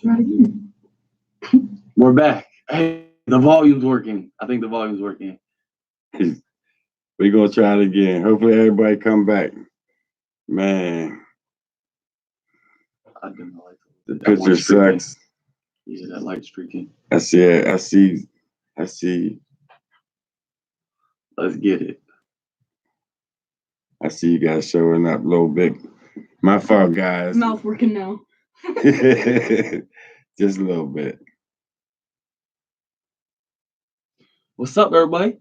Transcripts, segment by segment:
Try it again. We're back. Hey, the volume's working. I think the volume's working. We're gonna try it again. Hopefully everybody come back. Man, I didn't know the picture sucks. Yeah, that light streaking. I see it. I see. Let's get it. I see you guys showing up a little bit. My fault, guys. Mouth working now. Just a little bit. What's up, everybody?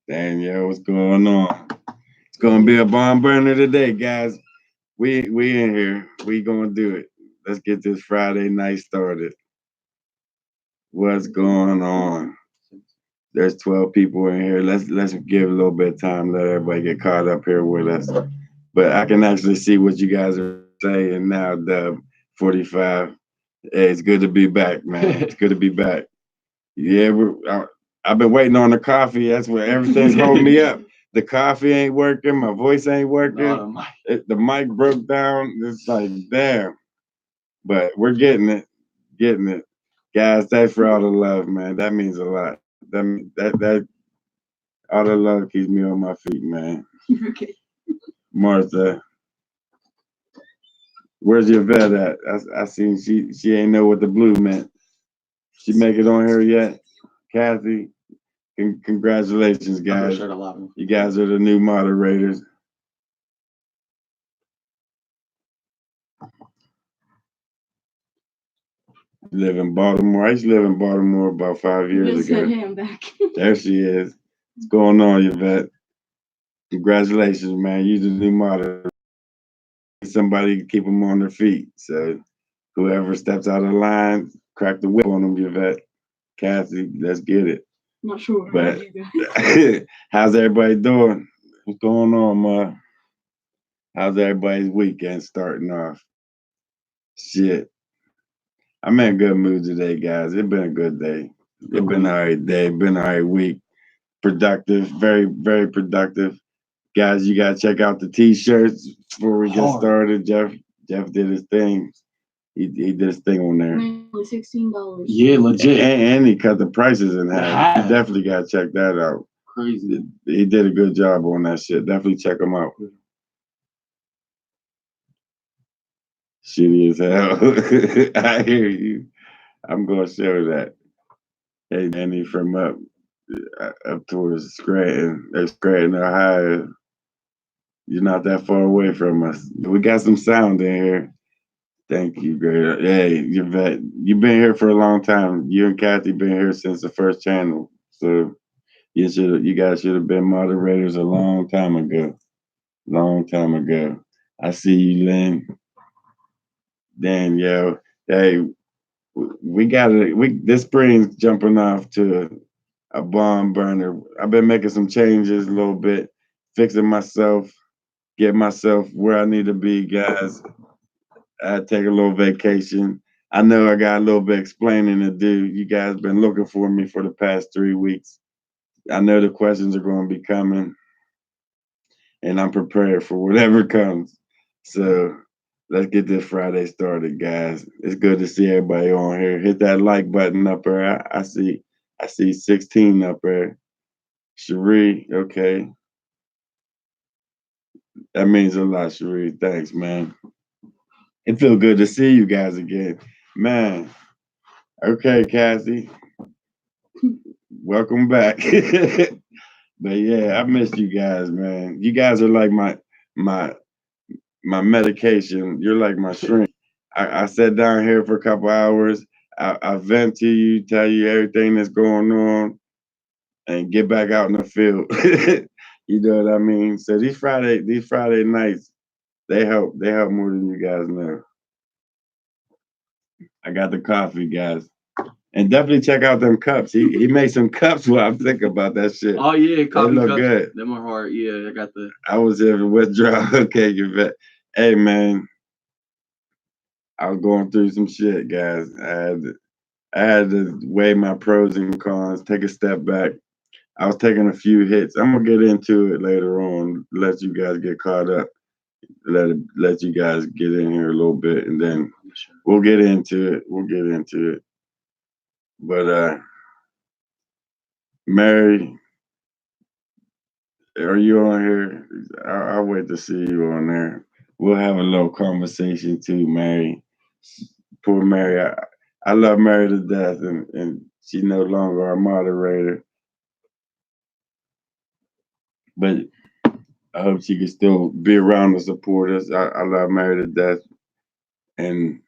Damn, yo, what's going on? It's gonna be a bomb burner today, guys. We in here. We gonna do it. Let's get this Friday night started. What's going on? There's 12 people in here. Let's give a little bit of time, let everybody get caught up here with us. But I can actually see what you guys are saying now, Dub 45. Hey, it's good to be back, man. It's good to be back. Yeah, I've been waiting on the coffee. That's what everything's holding me up. The coffee ain't working. My voice ain't working. No, the mic broke down. It's like, damn. But we're getting it. Guys, thanks for all the love, man. That means a lot. That all the love keeps me on my feet, man. Okay. Martha, where's your vet at? I seen she ain't know what the blue meant. She make it on here yet? Kathy, congratulations, guys. You guys are the new moderators. You live in Baltimore. I used to live in Baltimore about 5 years ago. Hey, I'm back. There she is. What's going on, Yvette? Congratulations, man. You're the new moderator. Somebody to keep them on their feet. So whoever steps out of line, crack the whip on them, Yvette. Kathy, let's get it. Not sure. But how's everybody doing? What's going on, Ma? How's everybody's weekend starting off? Shit. I'm in a good mood today, guys. It's been a good day. It's been an all right day. Been an all right week. Productive. Very, very productive. Guys, you got to check out the T-shirts before we get started. Jeff did his thing. He did his thing on there. Only $16. Yeah, legit. And he cut the prices in half. You definitely got to check that out. Crazy. He did a good job on that shit. Definitely check him out. Shitty as hell. I hear you. I'm going to show that. Hey, Danny from up towards Scranton, Ohio. You're not that far away from us. We got some sound in here. Thank you, great. Hey, Yvette, you've been here for a long time. You and Kathy been here since the first channel. So you guys should have been moderators a long time ago. I see you, Lynn. Danielle. Hey, this spring's jumping off to a bomb burner. I've been making some changes a little bit, fixing myself, getting myself where I need to be, guys. I take a little vacation. I know I got a little bit explaining to do. You guys been looking for me for the past 3 weeks. I know the questions are going to be coming, and I'm prepared for whatever comes. So let's get this Friday started, guys. It's good to see everybody on here. Hit that like button up there. I see 16 up there. Cherie, okay. That means a lot, Cherie. Thanks, man. It feels good to see you guys again. Man. Okay, Kathy. Welcome back. But yeah, I missed you guys, man. You guys are like my medication. You're like my shrink. I sat down here for a couple hours. I vent to you, tell you everything that's going on, and get back out in the field. You know what I mean? So these Friday nights, they help more than you guys know. I got the coffee, guys. And definitely check out them cups. He made some cups while I'm thinking about that shit. Oh yeah, coffee they look cups. good. Them are hard. Yeah, I got the. I was here for withdrawal. Okay, Yvette. Hey man, I was going through some shit, guys. I had to weigh my pros and cons, take a step back. I was taking a few hits. I'm gonna get into it later on. Let you guys get caught up. Let you guys get in here a little bit, and then sure. We'll get into it. But Mary, are you on here? I'll wait to see you on there. We'll have a little conversation too, Mary. Poor Mary. I love Mary to death, and she's no longer our moderator. But I hope she can still be around to support us. I love Mary to death, and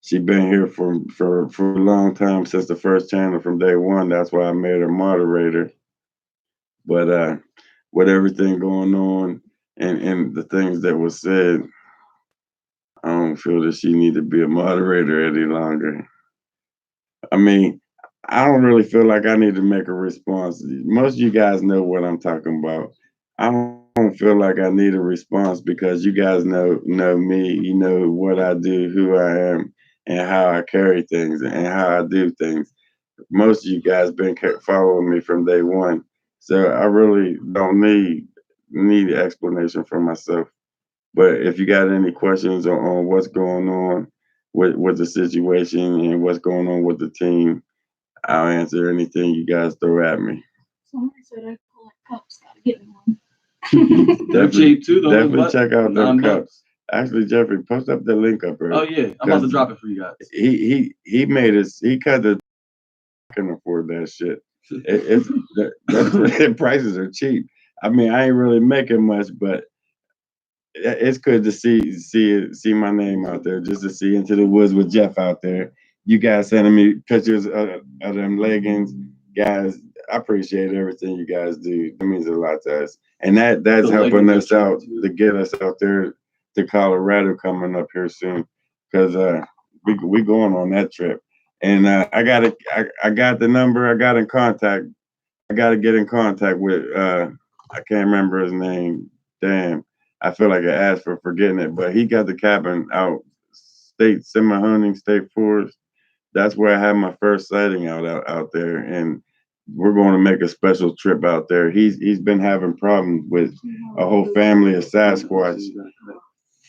she been here for a long time, since the first channel, from day one. That's why I made her moderator. But with everything going on and the things that was said, I don't feel that she need to be a moderator any longer. I mean, I don't really feel like I need to make a response. Most of you guys know what I'm talking about. I don't feel like I need a response, because you guys know me. You know what I do, who I am, and how I carry things and how I do things. Most of you guys been following me from day one, so I really don't need explanation for myself. But if you got any questions on what's going on with the situation and what's going on with the team, I'll answer anything you guys throw at me. Somebody said I collect cups. Gotta get me one. They're cheap too, though. Definitely What? check out them $9. cups. Actually, Jeffrey, post up the link up here. Oh yeah, I'm about to drop it for you guys. He made us. He cut the. Can afford that shit. The prices are cheap. I mean, I ain't really making much, but it's good to see my name out there, just to see Into the Woods with Jeff out there. You guys sending me pictures of them leggings, guys. I appreciate everything you guys do. It means a lot to us, and that's helping us out to get us out there to Colorado coming up here soon, because we going on that trip. And I got the number. I got in contact. I got to get in contact with. I can't remember his name. Damn. I feel like I asked for forgetting it, but he got the cabin out semi-hunting state forest. That's where I had my first sighting out there, and we're going to make a special trip out there. He's been having problems with a whole family of Sasquatch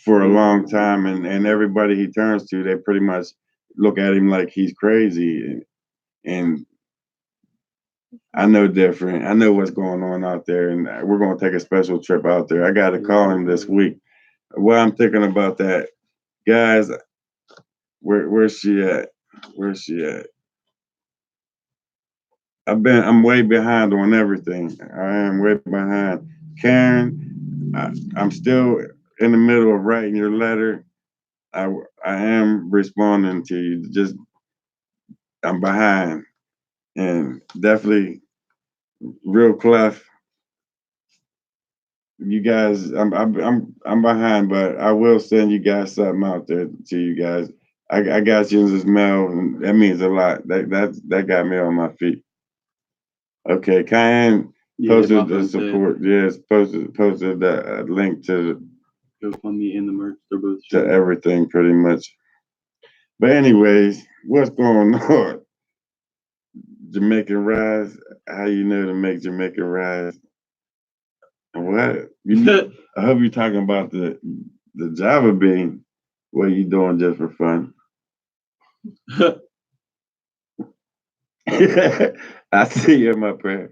for a long time, and everybody he turns to, they pretty much look at him like he's crazy, and I know different. I know what's going on out there, and we're going to take a special trip out there. I got to call him this week. What I'm thinking about that, guys, where's she at? Where's she at? I'm way behind on everything. I am way behind. Karen, I'm still in the middle of writing your letter. I am responding to you. Just I'm behind, and definitely real Clef. You guys, I'm behind, but I will send you guys something out there to you guys. I got you in this mail, and that means a lot. That got me on my feet. Okay, Cayenne posted the support. Yes, posted that link to GoFundMe and the merch. They're both to everything pretty much. But anyways, what's going on? Jamaican Rise. How you know to make Jamaican Rise? What? I hope you're talking about the Java bean. What are you doing just for fun? I see you in my prayer.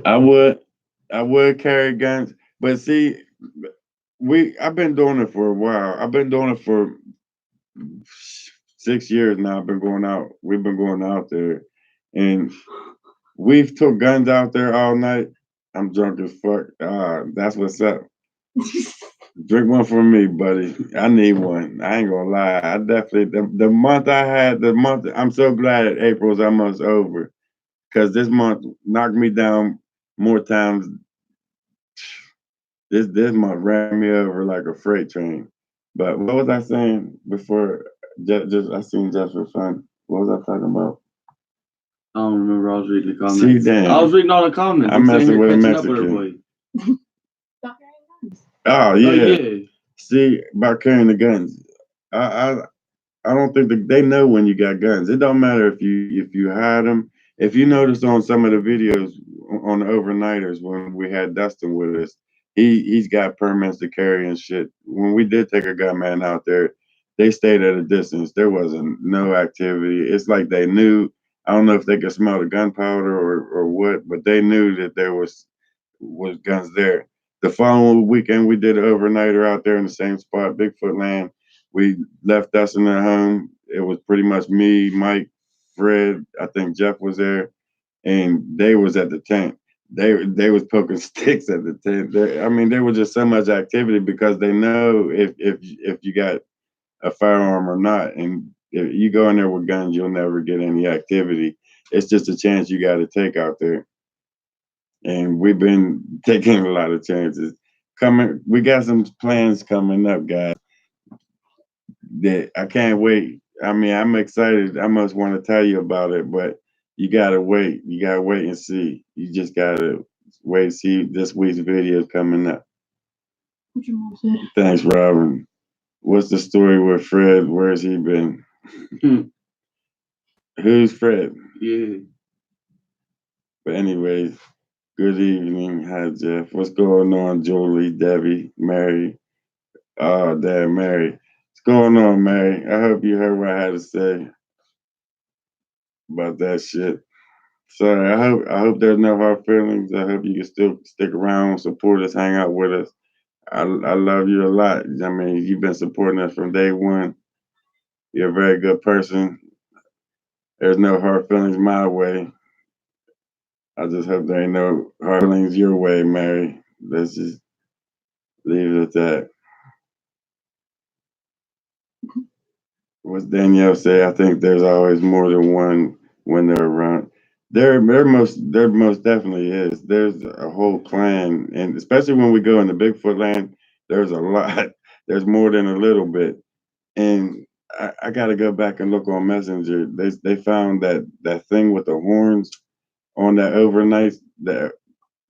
I would carry guns, but see, I've been doing it for a while. I've been doing it for 6 years now. We've been going out there, and we've took guns out there all night. I'm drunk as fuck. That's what's up. Drink one for me, buddy. I need one. I ain't gonna lie. I definitely the month I'm so glad April's almost over, because this month knocked me down more times. This month ran me over like a freight train. But what was I saying before? Just I seen just for fun. What was I talking about? I don't remember. I was reading the comments. See, damn. I was reading all the comments. I'm messing with a Mexican. Oh yeah. See, about carrying the guns. I don't think they know when you got guns. It don't matter if you hide them. If you notice on some of the videos on the overnighters when we had Dustin with us, he's got permits to carry and shit. When we did take a gunman out there, they stayed at a distance. There wasn't no activity. It's like they knew. I don't know if they could smell the gunpowder or what, but they knew that there was guns there. The following weekend, we did an overnighter out there in the same spot, Bigfoot Land. We left Dustin at home. It was pretty much me, Mike, Fred. I think Jeff was there, and they was at the tent. They was poking sticks at the tent. I mean, there was just so much activity because they know if you got a firearm or not, and if you go in there with guns, you'll never get any activity. It's just a chance you got to take out there, and we've been taking a lot of chances. We got some plans coming up, guys. That I can't wait. I mean, I'm excited. I must want to tell you about it, but you gotta wait. You gotta wait and see. You just gotta wait and see this week's video coming up. What your mom said. Thanks, Robin. What's the story with Fred? Where's he been? Who's Fred? Yeah. But anyways, good evening. Hi, Jeff. What's going on, Julie, Debbie, Mary? Oh, damn, Mary. What's going on, Mary? I hope you heard what I had to say about that shit. Sorry, I hope there's no hard feelings. I hope you can still stick around, support us, hang out with us. I love you a lot. I mean, you've been supporting us from day one. You're a very good person. There's no hard feelings my way. I just hope there ain't no hard feelings your way, Mary. Let's just leave it at that. What's Danielle say? I think there's always more than one when they're around. There most definitely is. There's a whole clan, and especially when we go into Bigfoot land, there's a lot. There's more than a little bit. And I got to go back and look on Messenger. They found that thing with the horns on that overnight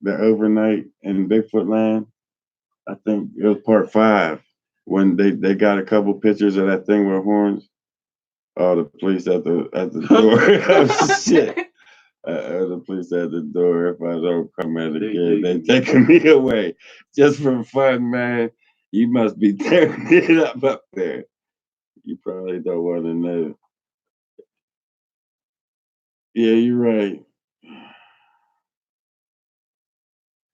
overnight in Bigfoot land. I think it was part 5 when they got a couple pictures of that thing with horns. Oh, the police at the door. Oh shit. The police at the door. If I don't come at it again, they taking me away just for fun, man. You must be tearing it up there. You probably don't want to know. Yeah, you're right.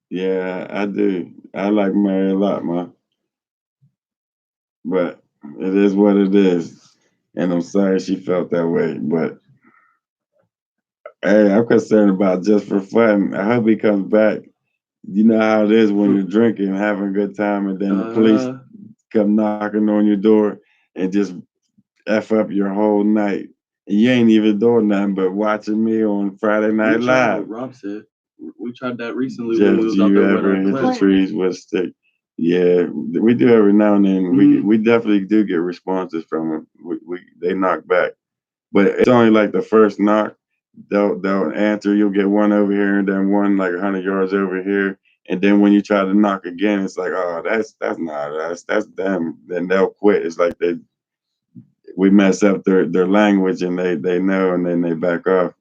Yeah, I do. I like Mary a lot, man. But it is what it is. And I'm sorry she felt that way. But hey, I'm concerned about just for fun. I hope he comes back. You know how it is when you're drinking, having a good time, and then the police come knocking on your door and just F up your whole night. And you ain't even doing nothing but watching me on Friday Night Live. Rob said. We tried that recently Jeff, when we was do out you there ever with hit our the class. trees with a stick? Yeah, we do every now and then. We definitely do get responses from them. They knock back, but it's only like the first knock. They'll answer. You'll get one over here and then one like 100 yards over here. And then when you try to knock again, it's like, oh, that's not us. That's them. Then they'll quit. It's like we mess up their language and they know, and then they back off.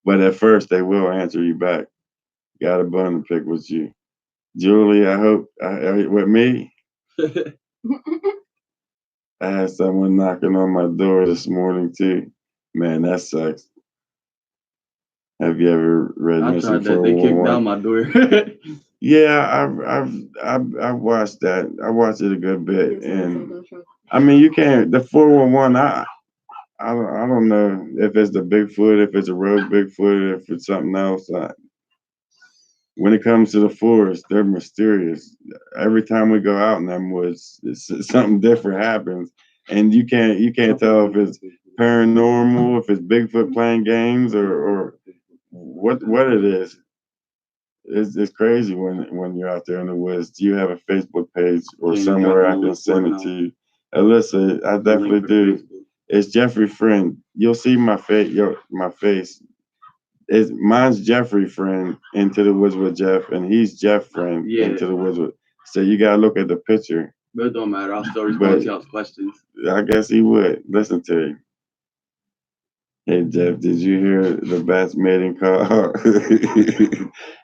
But at first they will answer you back. Got a bone to pick with you. Julie, I hope with me, I had someone knocking on my door this morning too. Man, that sucks. Have you ever read I Missing tried that. They kicked 411? down my door. Yeah, I've watched that. I watched it a good bit, and I mean, you can't. The 411. I don't know if it's the Bigfoot, if it's a rogue Bigfoot, if it's something else. When it comes to the forest, they're mysterious. Every time we go out in them woods, something different happens, and you can't tell if it's paranormal, if it's Bigfoot playing games, or what it is. It's crazy when you're out there in the woods. Do you have a Facebook page or somewhere I can send it to you? Alyssa, I definitely do. It's Jeffrey Friend. You'll see my face. My face. Mine's Jeffrey Friend, Into the Woods with Jeff, and he's Jeff Friend, Into the Woods with. So you gotta look at the picture. But it don't matter. I'll still respond to y'all's questions. I guess he would listen to you. Hey Jeff, did you hear the bat's mating call?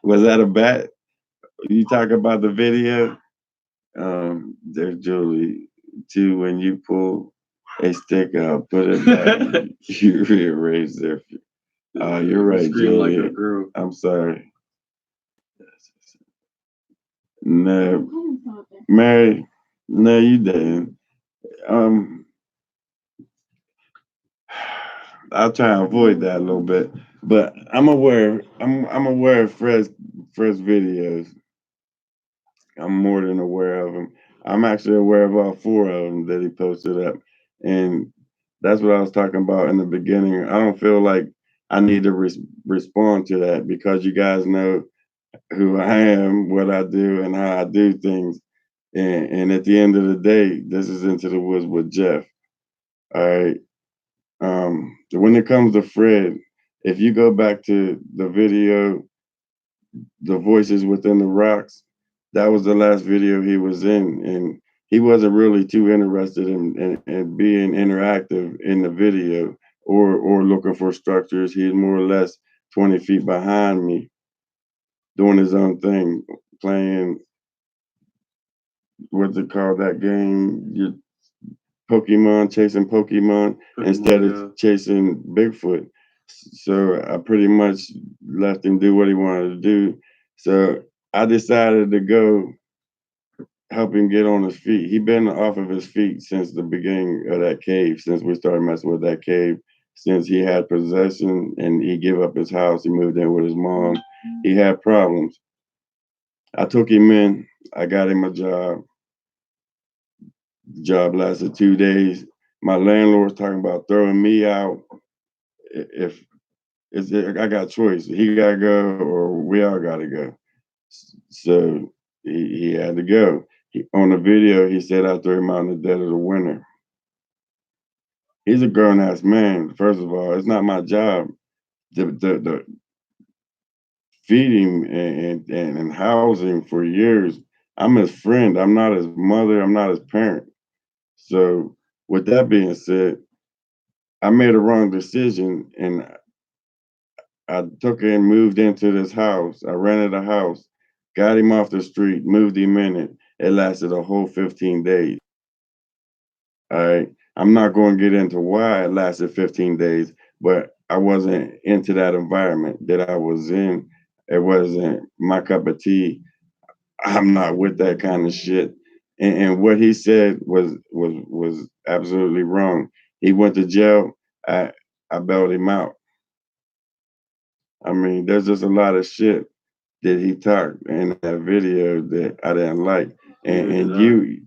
Was that a bat? You talk about the video? There's Julie. Too, when you pull a stick out, put it back, you rearrange their. You're right, Scream like Julie. a girl. I'm sorry. No, I didn't saw it there. Mary. No, you didn't. Um, I'll try and avoid that a little bit, but I'm aware. I'm aware of Fred's videos. I'm more than aware of them. I'm actually aware of all 4 of them that he posted up, and that's what I was talking about in the beginning. I don't feel like I need to respond to that because you guys know who I am, what I do, and how I do things. And at the end of the day, this is Into the Woods with Jeff. All right. When it comes to Fred, if you go back to the video, The Voices Within the Rocks, that was the last video he was in. And he wasn't really too interested in being interactive in the video or looking for structures. He's more or less 20 feet behind me, doing his own thing, playing what's it called, that game? You Pokemon, chasing Pokemon instead of chasing Bigfoot. So I pretty much let him do what he wanted to do. So I decided to go help him get on his feet. He'd been off of his feet since the beginning of that cave, since we started messing with that cave, since he had possession and he gave up his house. He moved in with his mom. He had problems. I took him in. I got him a job. The job lasted 2 days. My landlord's talking about throwing me out if I got choice. He gotta go or we all gotta go. So he had to go. On the video, he said I threw him out in the dead of the winter. He's a grown ass man. First of all, it's not my job to feed him and house him for years. I'm his friend. I'm not his mother. I'm not his parent. So with that being said, I made a wrong decision and I took and moved into this house. I rented a house, got him off the street, moved him in it. It lasted a whole 15 days. All right. I'm not going to get into why it lasted 15 days, but I wasn't into that environment that I was in. It wasn't my cup of tea. I'm not with that kind of shit. And what he said was absolutely wrong. He went to jail. I bailed him out. I mean, there's just a lot of shit that he talked in that video that I didn't like. And you,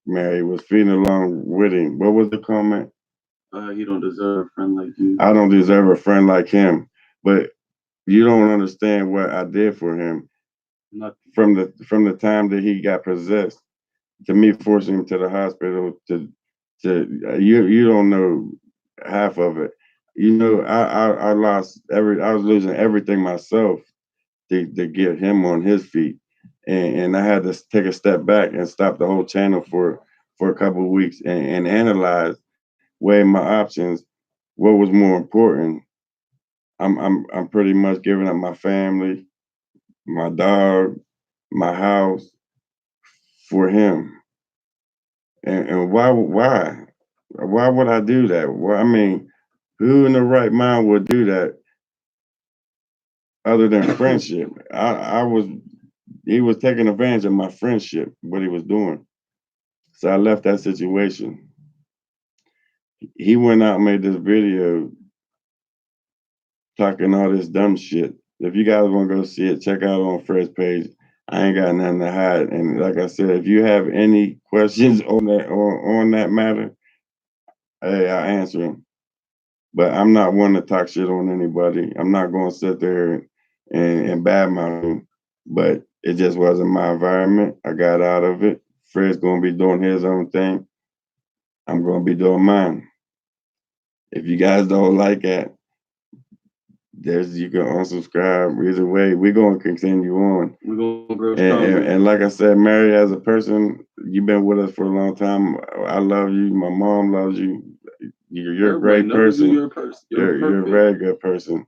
Mary, was feeding along with him. What was the comment? You don't deserve a friend like you. I don't deserve a friend like him. But you don't understand what I did for him. Nothing. From the time that he got possessed to me forcing him to the hospital to you don't know half of it. You know, I lost I was losing everything myself to get him on his feet. And I had to take a step back and stop the whole channel for a couple of weeks and analyze, weigh my options, what was more important. I'm pretty much giving up my family, my dog, my house for him. And why would I do that? Well, I mean, who in the right mind would do that other than friendship? He was taking advantage of my friendship, what he was doing. So I left that situation. He went out and made this video talking all this dumb shit. If you guys want to go see it, check out on Fred's page. I ain't got nothing to hide. And like I said, if you have any questions on that matter, hey, I answer them. But I'm not one to talk shit on anybody. I'm not going to sit there and badmouth them. But it just wasn't my environment. I got out of it. Fred's going to be doing his own thing. I'm going to be doing mine. If you guys don't like it, you can unsubscribe. Either way, we're going to continue on. We're going to grow stronger. And like I said, Mary, as a person, you've been with us for a long time. I love you. My mom loves you. you're a great person. You're a person. You're a very good person.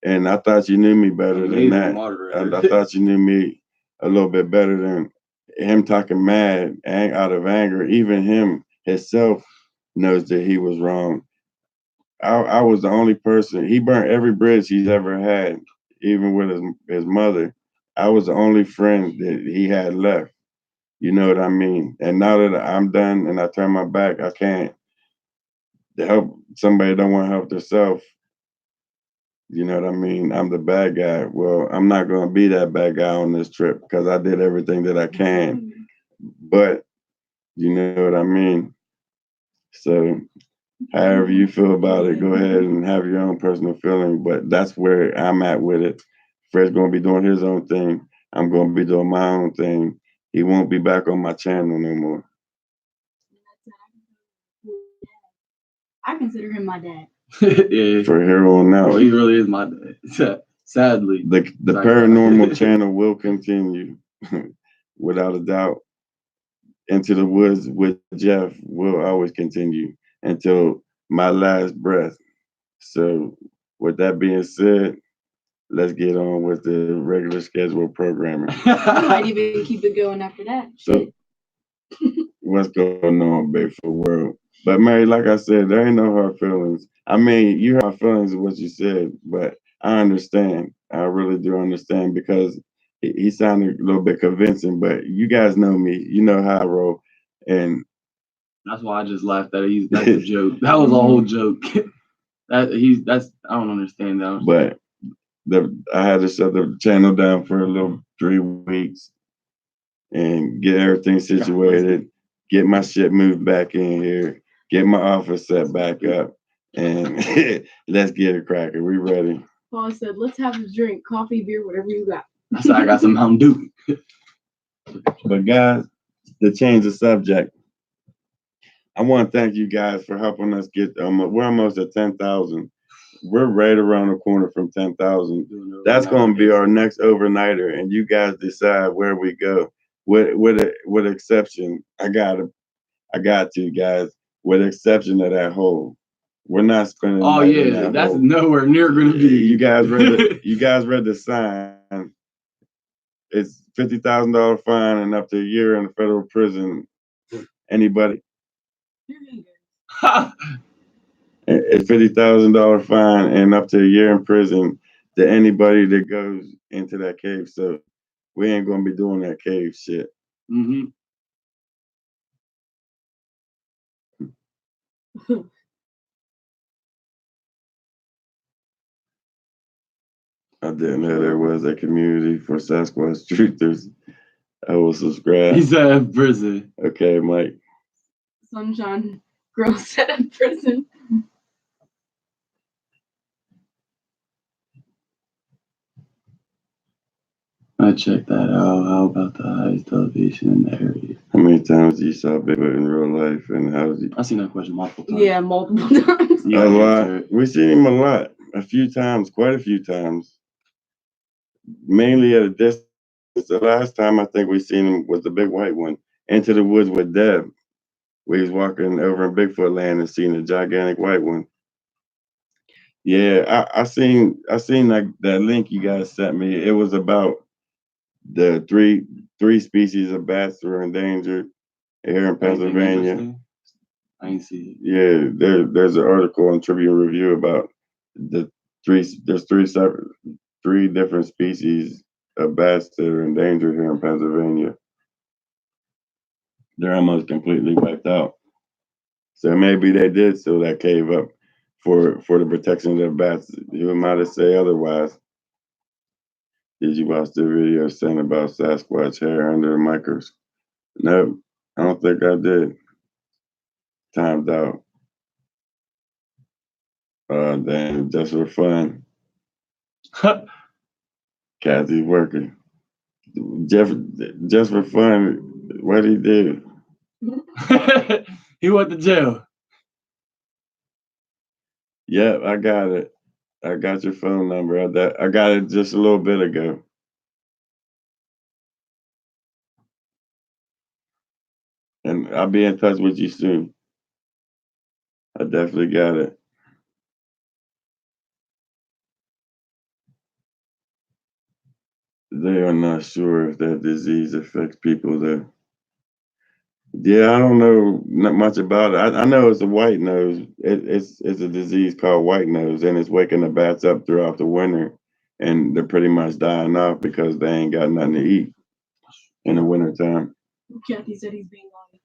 And I thought you knew me better than that. I thought you knew me a little bit better than him talking mad and out of anger. Even him himself knows that he was wrong. I was the only person. He burnt every bridge he's ever had, even with his mother. I was the only friend that he had left. You know what I mean? And now that I'm done and I turn my back, I can't help somebody that don't want to help themselves. You know what I mean? I'm the bad guy. Well, I'm not going to be that bad guy on this trip because I did everything that I can. But you know what I mean? So however you feel about it, go ahead and have your own personal feeling. But that's where I'm at with it. Fred's going to be doing his own thing. I'm going to be doing my own thing. He won't be back on my channel no more. I consider him my dad. Yeah. For here on out. Oh, he really is my dad. Sadly. The paranormal channel will continue without a doubt. Into the Woods with Jeff will always continue until my last breath. So with that being said, let's get on with the regular scheduled programming. I might even keep it going after that. So what's going on, Bayford World? But Mary, like I said, there ain't no hard feelings. I mean, you hurt my feelings of what you said, but I understand. I really do understand because he sounded a little bit convincing, but you guys know me. You know how I roll. And that's why I just laughed at it. That's a joke. That was a whole joke. I don't understand that. But I had to shut the channel down for a little 3 weeks and get everything situated, get my shit moved back in here, get my office set back up, and let's get it cracking. We ready? Paul said, let's have a drink, coffee, beer, whatever you got. That's how I got some Mountain Dew. But guys, to change the subject, I want to thank you guys for helping us get, we're almost at 10,000. We're right around the corner from 10,000. That's going to be our next overnighter, and you guys decide where we go. With exception, I got to guys. With exception of that hole, we're not spending. Oh yeah, that's nowhere near gonna be. You guys read the sign. It's $50,000 fine and up to a year in the federal prison. Anybody? It's $50,000 fine and up to a year in prison to anybody that goes into that cave. So we ain't gonna be doing that cave shit. Mm-hmm. I didn't know there was a community for Sasquatch truthers. I will subscribe. He's at prison. Okay, Mike. Sunshine Girl said in prison. I checked that out. How about the highest elevation in the area? How many times you saw Bigfoot in real life, and how's he? I've seen that question multiple times. Yeah, multiple times. A lot. We've seen him a lot, a few times, quite a few times. Mainly at a distance. The last time I think we seen him was the big white one. Into the Woods with Deb. We was walking over in Bigfoot land and seen a gigantic white one. Yeah, I seen that link you guys sent me. It was about the three species of bats that are endangered here in Pennsylvania. I ain't see it. Yeah, there's an article in Tribune Review about there's three different species of bats that are endangered here in Pennsylvania. They're almost completely wiped out. So maybe they did seal that cave up for the protection of the bats. Who am I to say otherwise? Did you watch the video sent about Sasquatch hair under a microscope? No, I don't think I did. Timed out. Damn, just for fun. Kathy's working. Jeff, just for fun, what'd he do? He went to jail. Yep, I got it. I got your phone number. I got it just a little bit ago. And I'll be in touch with you soon. I definitely got it. They are not sure if that disease affects people there. Yeah, I don't know not much about it. I know it's a white nose. It's a disease called white nose, and it's waking the bats up throughout the winter, and they're pretty much dying off because they ain't got nothing to eat in the wintertime. Kathy said he's being honest.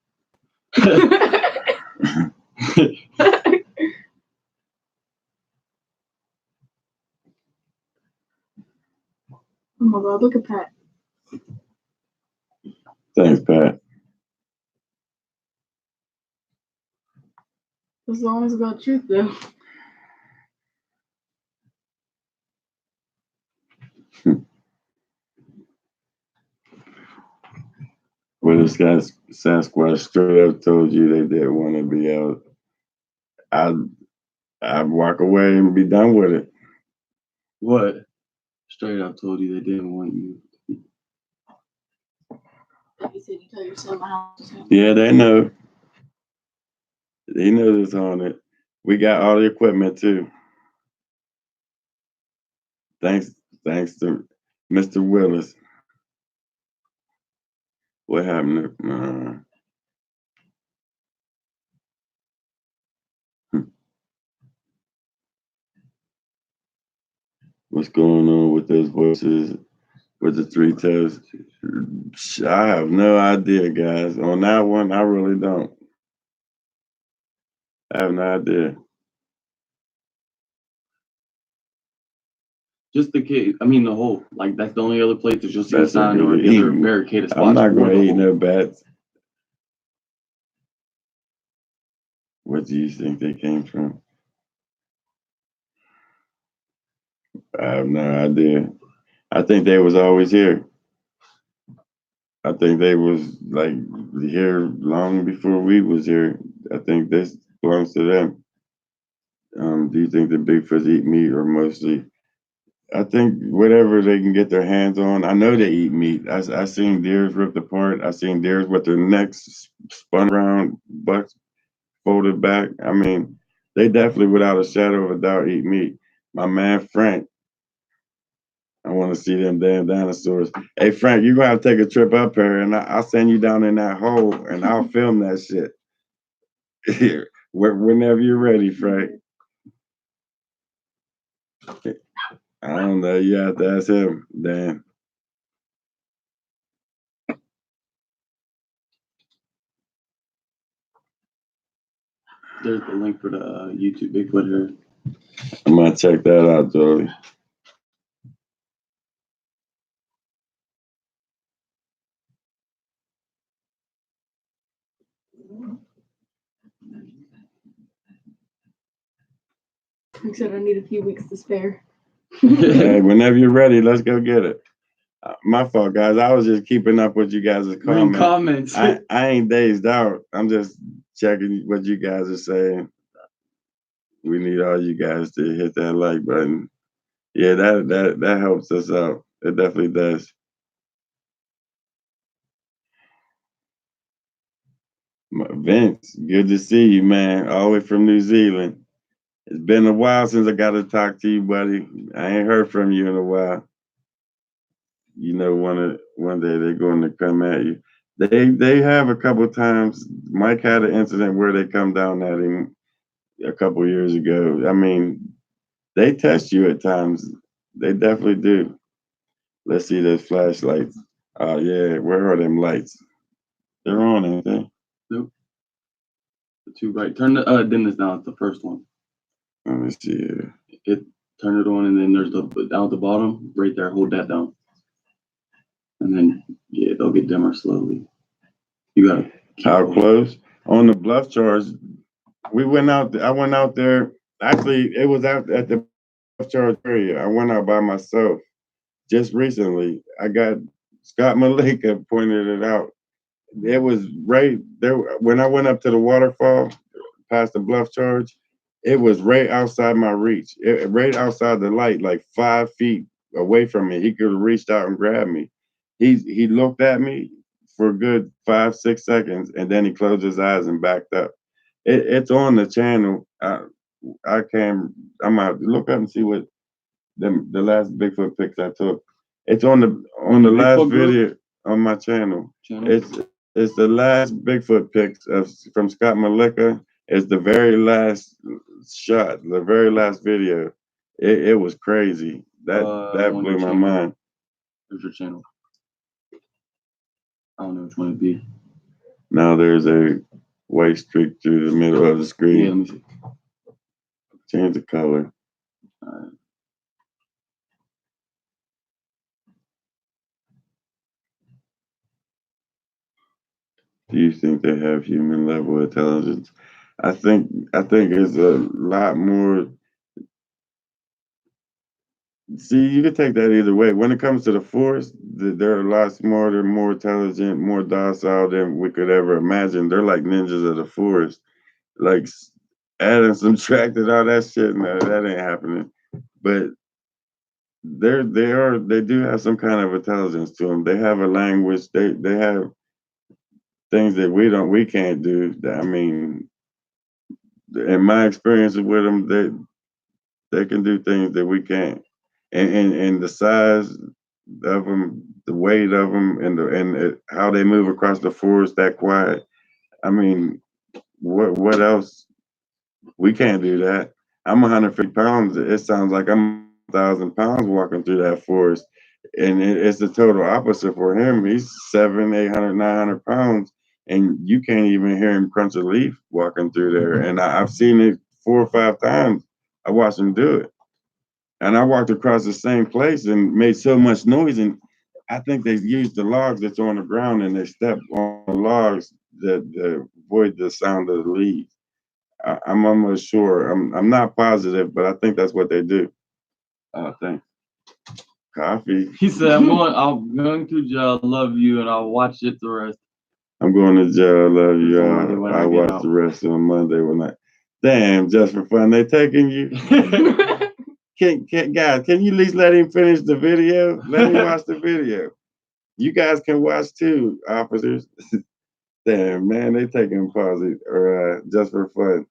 Oh my God, look at Pat. Thanks, Pat. As long as about truth, though. Well, this guy Sasquatch straight up told you they didn't want to be out. I'd walk away and be done with it. What? Straight up told you they didn't want you. You said you tell your son my house. Yeah, they know. He knows it's on it. We got all the equipment too. Thanks to Mr. Willis. What happened to what's going on with those voices with the three toes? I have no idea, guys. On that one, I really don't. I have no idea. Just the kid. I mean, the hole. Like, that's the only other place that you'll see a That's sign or okay. other barricaded spots. I'm not for going the to eat hole. no bats. Where do you think they came from? I have no idea. I think they was always here. I think they was like here long before we was here. I think this belongs to them. Do you think the Bigfoots eat meat or mostly? I think whatever they can get their hands on. I know they eat meat. I seen deers ripped apart. I seen deers with their necks spun around, butts folded back. I mean, they definitely, without a shadow of a doubt, eat meat. My man Frank, I want to see them damn dinosaurs. Hey Frank, you're gonna have to take a trip up here, and I'll send you down in that hole, and I'll film that shit. Whenever you're ready, Frank. I don't know. You have to ask him, Dan. There's the link for the YouTube Bigfoot here. I'm gonna check that out, Joey. He said I need a few weeks to spare. Hey, whenever you're ready, let's go get it. My fault, guys. I was just keeping up with you guys' comments. I ain't dazed out. I'm just checking what you guys are saying. We need all you guys to hit that like button. Yeah, that helps us out. It definitely does. Vince, good to see you, man. All the way from New Zealand. It's been a while since I got to talk to you, buddy. I ain't heard from you in a while. You know, one day they're going to come at you. They have a couple times. Mike had an incident where they come down at him a couple years ago. I mean, they test you at times. They definitely do. Let's see those flashlights. Oh yeah, where are them lights? They're on, ain't they? Nope. The two right. Turn the dim this down. It's the first one. Let me see here. Turn it on, and then there's the down at the bottom, right there. Hold that down, and then yeah, they'll get dimmer slowly. You gotta. How close? On the bluff charge, we went out. I went out there. Actually, it was out at the bluff charge area. I went out by myself just recently. I got Scott Malika pointed it out. It was right there when I went up to the waterfall past the bluff charge. It was right outside my reach, right outside the light, like 5 feet away from me. He could have reached out and grabbed me. He looked at me for a good 5-6 seconds, and then he closed his eyes and backed up. It's on the channel. I came. I'm out. Look up and see what the last Bigfoot pics I took. It's on the last Bigfoot group? video on my channel. It's the last Bigfoot pics from Scott Malika. It's the very last shot, the very last video. It was crazy. That on blew your my channel. mind. Where's your channel? I don't know which one it'd be. Now there's a white streak through the middle of the Yeah, screen. let me see. Change the color. Alright. Do you think they have human level intelligence? I think it's a lot more. See, you could take that either way. When it comes to the force, they're a lot smarter, more intelligent, more docile than we could ever imagine. They're like ninjas of the forest. Like adding, subtracting all that shit, no, that ain't happening. But they do have some kind of intelligence to them. They have a language. They have things that we can't do. I mean, in my experiences with them, they can do things that we can't. And the size of them, the weight of them, and how they move across the forest that quiet. I mean, what else? We can't do that. I'm 150 pounds. It sounds like I'm 1,000 pounds walking through that forest, and it's the total opposite for him. He's 700, 800, 900 pounds, and you can't even hear him crunch a leaf walking through there. And I've seen it 4 or 5 times. I watched him do it. And I walked across the same place and made so much noise. And I think they used the logs that's on the ground and they stepped on the logs that avoid the sound of the leaves. I'm almost sure. I'm not positive, but I think that's what they do. I think. Coffee. He said, I'm going to jail, love you, and I'll watch it the rest. I'm going to jail, I love you. On Monday when I I'll get watch out. the rest on Monday when I. Damn, just for fun, they taking you. Guys, can you at least let him finish the video? Let him watch the video. You guys can watch too, officers. Damn, man, they taking pause or just for fun.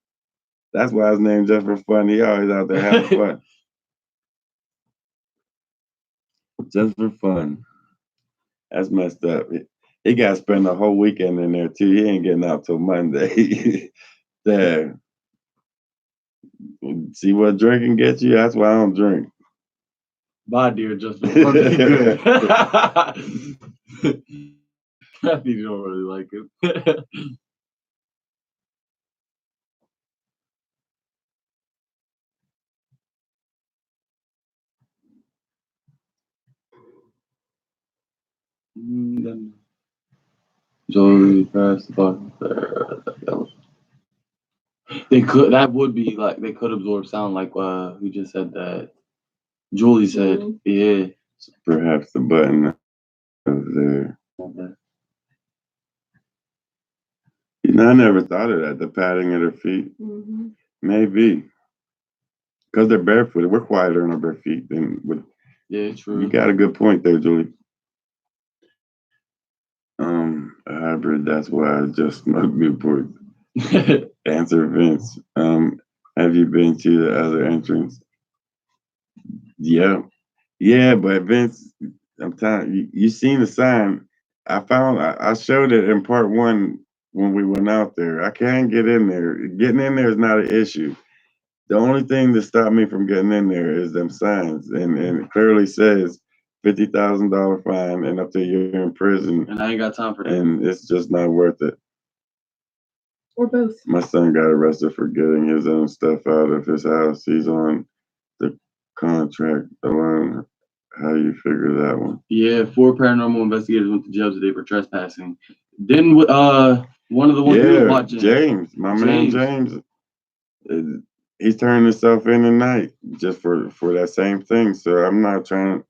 That's why his name just for fun. He always out there having fun. Just for fun. That's messed up. He got to spend the whole weekend in there too. He ain't getting out till Monday. There. See what drinking gets you? That's why I don't drink. Bye, dear Justin. Be good. I think you don't really like it. Jolie passed the button. They could. That would be like they could absorb sound. Like who just said that? Julie said, "Yeah." Perhaps the button over there. Okay. You know, I never thought of that. The padding of their feet. Mm-hmm. Maybe because they're barefooted. We're quieter on our bare feet than with. Yeah, true. You got a good point there, Julie. A hybrid. That's why I just smoked Newport. Answer Vince. Have you been to the other entrance? Yeah, but Vince, I'm telling you, you seen the sign. I showed it in part 1 when we went out there. I can't get in there. Getting in there is not an issue. The only thing that stopped me from getting in there is them signs, and it clearly says $50,000 fine and up to a year in prison. And I ain't got time for that. And it's just not worth it. Or both. My son got arrested for getting his own stuff out of his house. He's on the contract alone. How do you figure that one? Yeah, 4 paranormal investigators went to jail today for trespassing. Then one of the ones we were watching, James, man James, he's turning himself in tonight just for that same thing. So I'm not trying.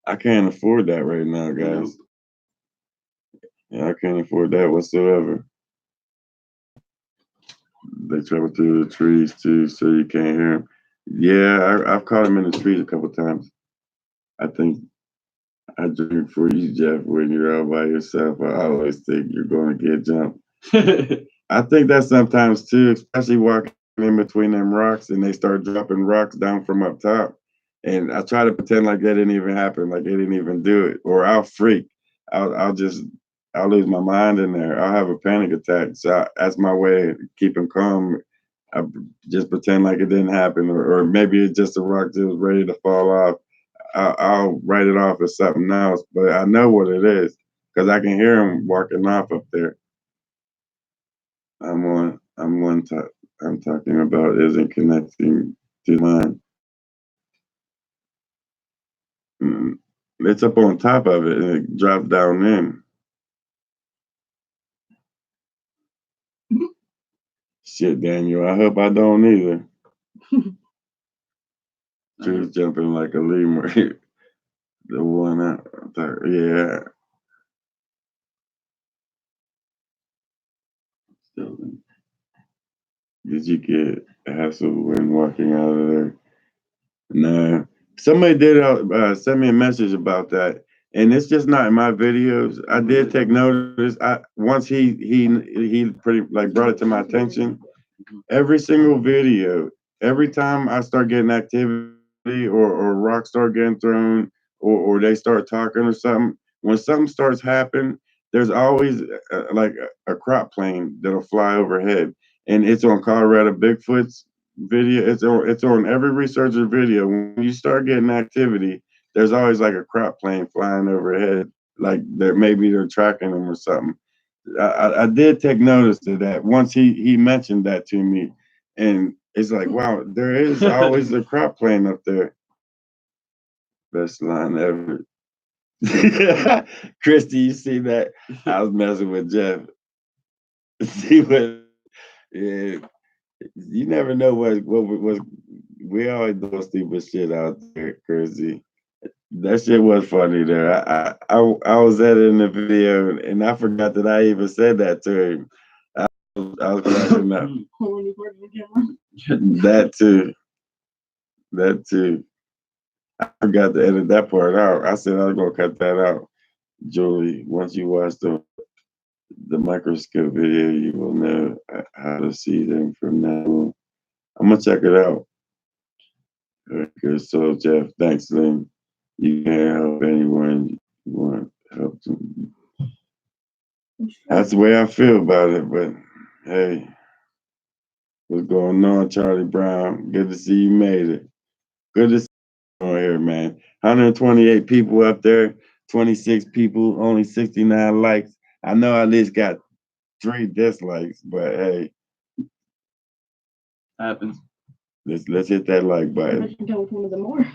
I can't afford that right now, guys. Yeah, I can't afford that whatsoever. They travel through the trees too, so you can't hear them. Yeah, I've caught him in the trees a couple times. I think I drink for you, Jeff, when you're all by yourself. I always think you're going to get jumped. I think that sometimes too, especially walking in between them rocks, and they start dropping rocks down from up top. And I try to pretend like that didn't even happen, like they didn't even do it, or I'll freak. I'll lose my mind in there. I'll have a panic attack. So that's my way of keeping calm. I just pretend like it didn't happen, or maybe it's just a rock that was ready to fall off. I'll write it off as something else, but I know what it is because I can hear him walking off up there. I'm talking about isn't connecting to mine. It's up on top of it and it drops down in. Shit, Daniel, I hope I don't either. She was jumping like a lemur. The one out there, yeah. Did you get hassled when walking out of there? No. Somebody did send me a message about that, and it's just not in my videos. I did take notice. Once he pretty like brought it to my attention. Every single video, every time I start getting activity or rocks start getting thrown or they start talking or something, when something starts happening, there's always like a crop plane that'll fly overhead, and it's on Colorado Bigfoot's video. It's on every researcher video. When you start getting activity, there's always like a crop plane flying overhead, like maybe they're tracking them or something. I did take notice to that once he mentioned that to me, and it's like, wow, there is always a crop plane up there. Best line ever. Christy, you see that? I was messing with Jeff. See what? Yeah, you never know what was. We always doing stupid shit out there, Christy. That shit was funny there. I was at it in the video, and I forgot that I even said that to him. I was cracking up. That too. That too. I forgot to edit that part out. I said I was gonna cut that out. Julie, once you watch the microscope video, you will know how to see them from now on. I'm gonna check it out. Good. So Jeff, thanks, Lynn. You can't help anyone you want help them. That's the way I feel about it, but hey, what's going on, Charlie Brown? Good to see you made it. Good to see you on here, man. 128 people up there, 26 people, only 69 likes. I know I at least got 3 dislikes, but hey, Happens. let's hit that like button. Imagine going with one of them more.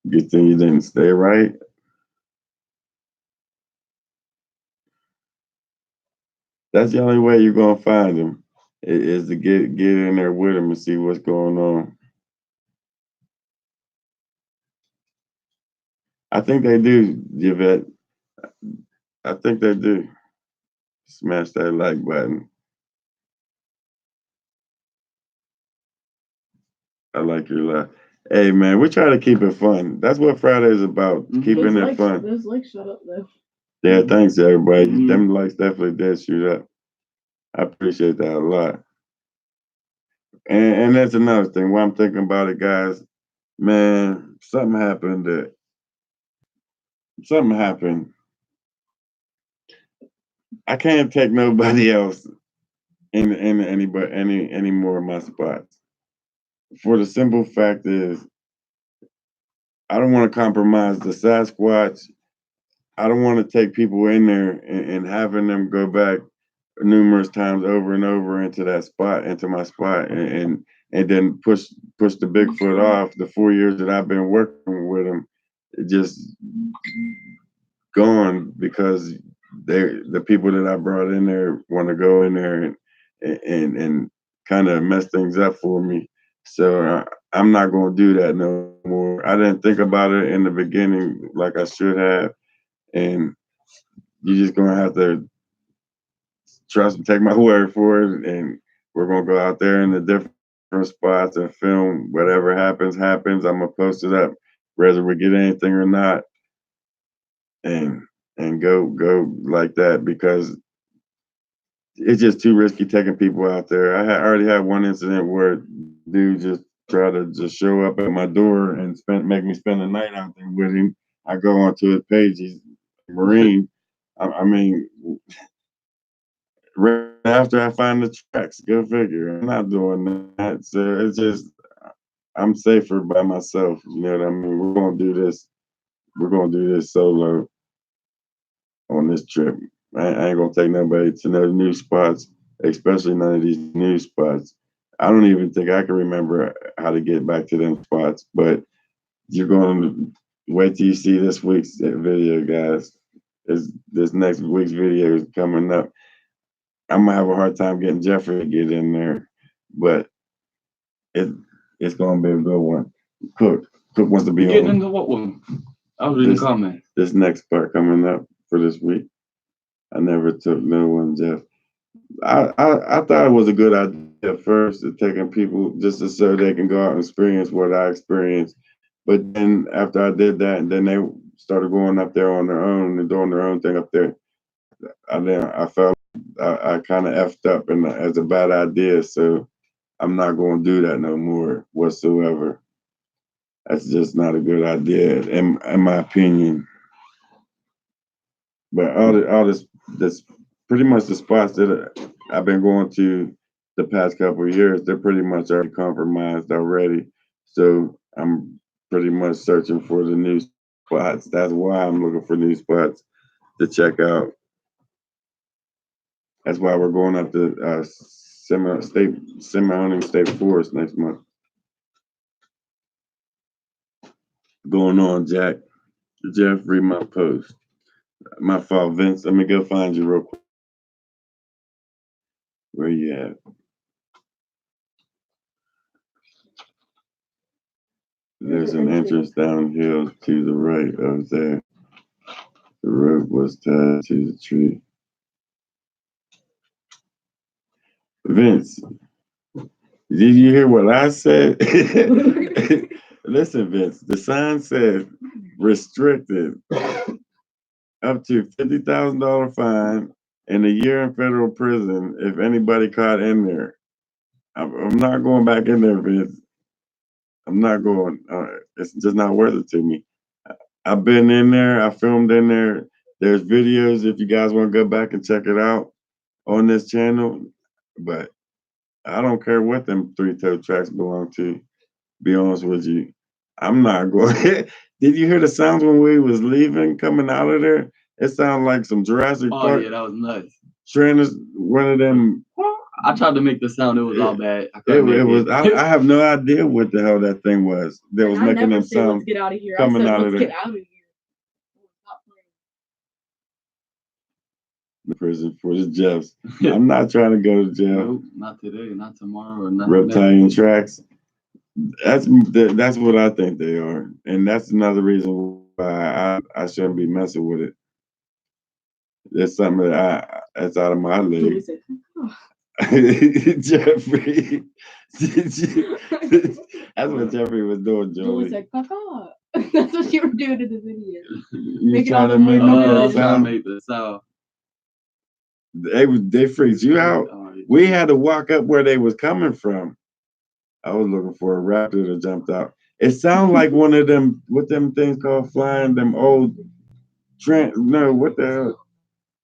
Good thing you didn't stay right. That's the only way you're gonna find them is to get in there with them and see what's going on. I think they do, Yvette. I think they do. Smash that like button. I like your laugh. Hey man, we try to keep it fun. That's what Friday's about. Keeping it fun. Those likes shut up though. Yeah, thanks everybody. Them likes definitely did shoot up. I appreciate that a lot. And that's another thing. While I'm thinking about it, guys, man, something happened. I can't take nobody else in any more of my spots. For the simple fact is, I don't want to compromise the Sasquatch. I don't want to take people in there and having them go back numerous times over and over into my spot, and then push the Bigfoot off. The 4 years that I've been working with him, it just gone because the people that I brought in there want to go in there and kind of mess things up for me. So I'm not going to do that no more. I didn't think about it in the beginning like I should have, and you're just gonna have to trust and take my word for it. And we're gonna go out there in the different spots and film whatever happens. I'm gonna post it up, whether we get anything or not, and go like that, because it's just too risky taking people out there. I already had one incident where dude just tried to just show up at my door and make me spend the night out there with him. I go onto his page, he's a Marine. I mean, right after I find the tracks, go figure. I'm not doing that. So it's just, I'm safer by myself. You know what I mean? We're gonna do this. We're gonna do this solo on this trip. I ain't gonna take nobody to no new spots, especially none of these new spots. I don't even think I can remember how to get back to them spots. But you're going to wait till you see this week's video, guys. This next week's video is coming up. I'm gonna have a hard time getting Jeffrey to get in there, but it's gonna be a good one. Cook wants to be you getting into what one? I was reading the comment. This next part coming up for this week. I never took no one, Jeff. I thought it was a good idea at first, of taking people just so they can go out and experience what I experienced. But then after I did that, and then they started going up there on their own and doing their own thing up there, I felt I kind of effed up and as a bad idea. So I'm not going to do that no more whatsoever. That's just not a good idea in my opinion. But all this pretty much the spots that I've been going to the past couple of years, they're pretty much already compromised already. So I'm pretty much searching for the new spots. That's why I'm looking for new spots to check out. That's why we're going up to Seminole State Forest next month. Going on, Jack. Jeff, read my post. My fault, Vince. Let me go find you real quick. Where you at? There's an entrance downhill to the right of there. The rope was tied to the tree. Vince, did you hear what I said? Listen, Vince, the sign said restricted up to $50,000 fine and a year in federal prison if anybody caught in there. I'm not going back in there, Vince. I'm not going. It's just not worth it to me. I've been in there. I filmed in there. There's videos if you guys want to go back and check it out on this channel. But I don't care what them three-toe tracks belong to. Be honest with you, I'm not going. Did you hear the sounds when we was leaving, coming out of there? It sounded like some Jurassic Park. Oh yeah, that was nuts. Trainers, one of them. I tried to make the sound. It was all bad. It was. I have no idea what the hell that thing was. That was making them sound. Let's get out of here. Coming I said, out let's of get there. out of here. The prison for the Jeffs. I'm not trying to go to jail. Nope, not today, not tomorrow, or nothing. Reptilian tracks. That's what I think they are, and that's another reason why I shouldn't be messing with it. It's something that's out of my league. Jeffrey, that's what Jeffrey was doing, Julie. Julie said, "Caca." That's what you were doing in the video. You trying to make the sound. They freaked you out. We had to walk up where they was coming from. I was looking for a raptor that jumped out. It sounded like one of them, what them things called flying, them old, what the hell?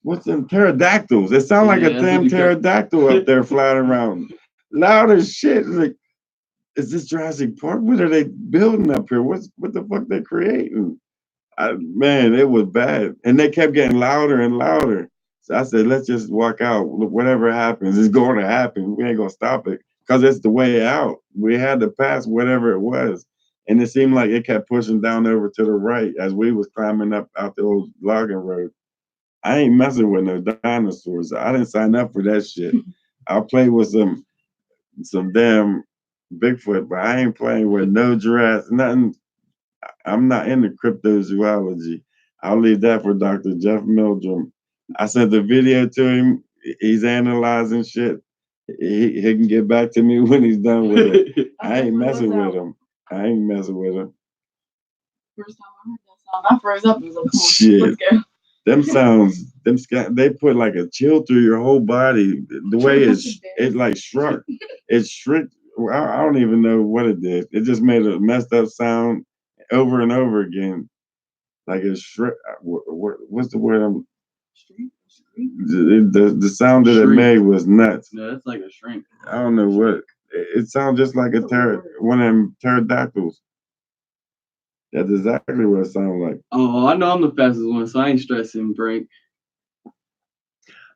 What's them pterodactyls? It sounded like a damn pterodactyl up there flying around. Loud as shit. Like, is this Jurassic Park? What are they building up here? What the fuck they creating? Man, it was bad. And they kept getting louder and louder. So I said, let's just walk out. Whatever happens, it's going to happen. We ain't going to stop it because it's the way out. We had to pass whatever it was. And it seemed like it kept pushing down over to the right as we was climbing up out the old logging road. I ain't messing with no dinosaurs. I didn't sign up for that shit. I'll play with some damn Bigfoot, but I ain't playing with no Jurassic, nothing. I'm not into cryptozoology. I'll leave that for Dr. Jeff Meldrum. I sent the video to him. He's analyzing shit. He can get back to me when he's done with it. I ain't messing with him. First time I heard that song, I froze up and was like, come on, shit. let's go. Them sounds they put like a chill through your whole body. The way it like shrunk. It shrunk. I don't even know what it did. It just made a messed up sound over and over again. Like it shrink. What's the word? The sound that it made was nuts. No, that's like a shrink. I don't know what. It sounds just like one of them pterodactyls. That's exactly what it sounds like. Oh, I know I'm the fastest one, so I ain't stressing, Frank.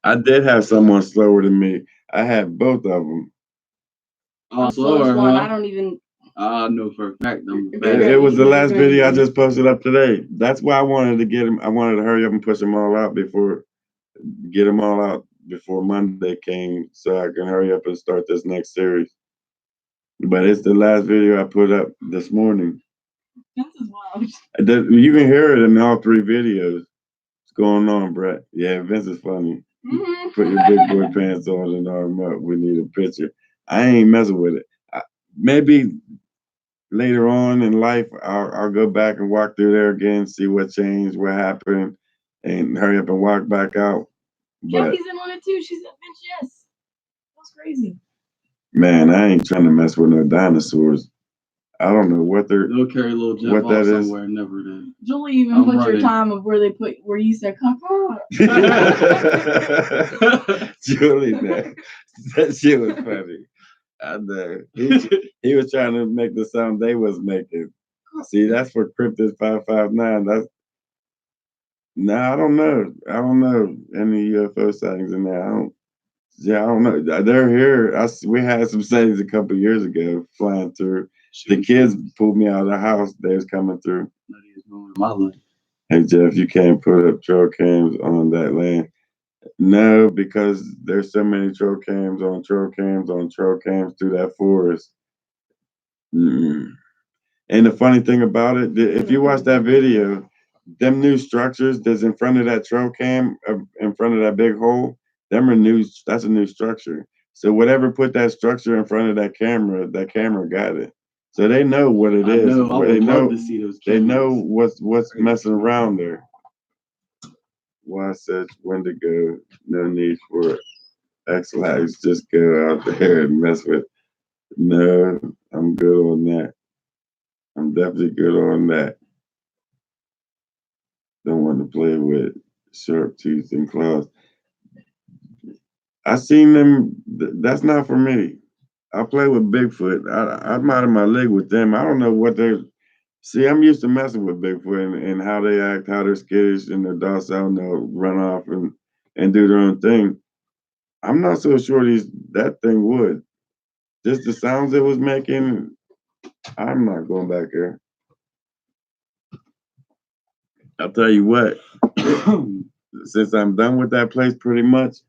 I did have someone slower than me. I had both of them. Oh, slower, one. huh? I don't even. I know for a fact I'm the It fastest. was the last video I just posted up today. That's why I wanted to get him. I wanted to hurry up and push them all out get them all out before Monday came, so I can hurry up and start this next series. But it's the last video I put up this morning. This is wild. You can hear it in all 3 videos. What's going on, Brett? Yeah, Vince is funny. Mm-hmm. Put your big boy pants on and arm up. We need a picture. I ain't messing with it. Maybe later on in life, I'll go back and walk through there again, see what changed, what happened, and hurry up and walk back out. But Jackie's in on it too. She said, "Bitch, yes." That's crazy. man, I ain't trying to mess with no dinosaurs. I don't know what they're. They'll carry little Jeff what that off is. somewhere. Never did. Julie even put your time of where you said caca. Julie, that shit was funny. I know. He was trying to make the sound they was making. See, that's for Cryptid 559. That's I don't know. I don't know any UFO sightings in there. I don't know. They're here. We had some sightings a couple of years ago flying through. The kids pulled me out of the house. They was coming through. Hey Jeff, you can't put up trail cams on that land. No, because there's so many trail cams on trail cams on trail cams through that forest. Mm-mm. And the funny thing about it, if you watch that video, them new structures that's in front of that trail cam, in front of that big hole, them are new. That's a new structure. So whatever put that structure in front of that camera got it. So they know what it is. I would love to see those cameras. They know what's messing around there. Wasatch, Wendigo, no need for X-Lags, just go out there and mess with. No, I'm good on that. I'm definitely good on that. Don't want to play with sharp teeth and claws. I seen them. That's not for me. I play with Bigfoot. I'm out of my league with them. I don't know what they're. See, I'm used to messing with Bigfoot and how they act, how they're skittish and they're docile and they'll run off and do their own thing. I'm not so sure that thing would. Just the sounds it was making, I'm not going back there. I'll tell you what, since I'm done with that place pretty much,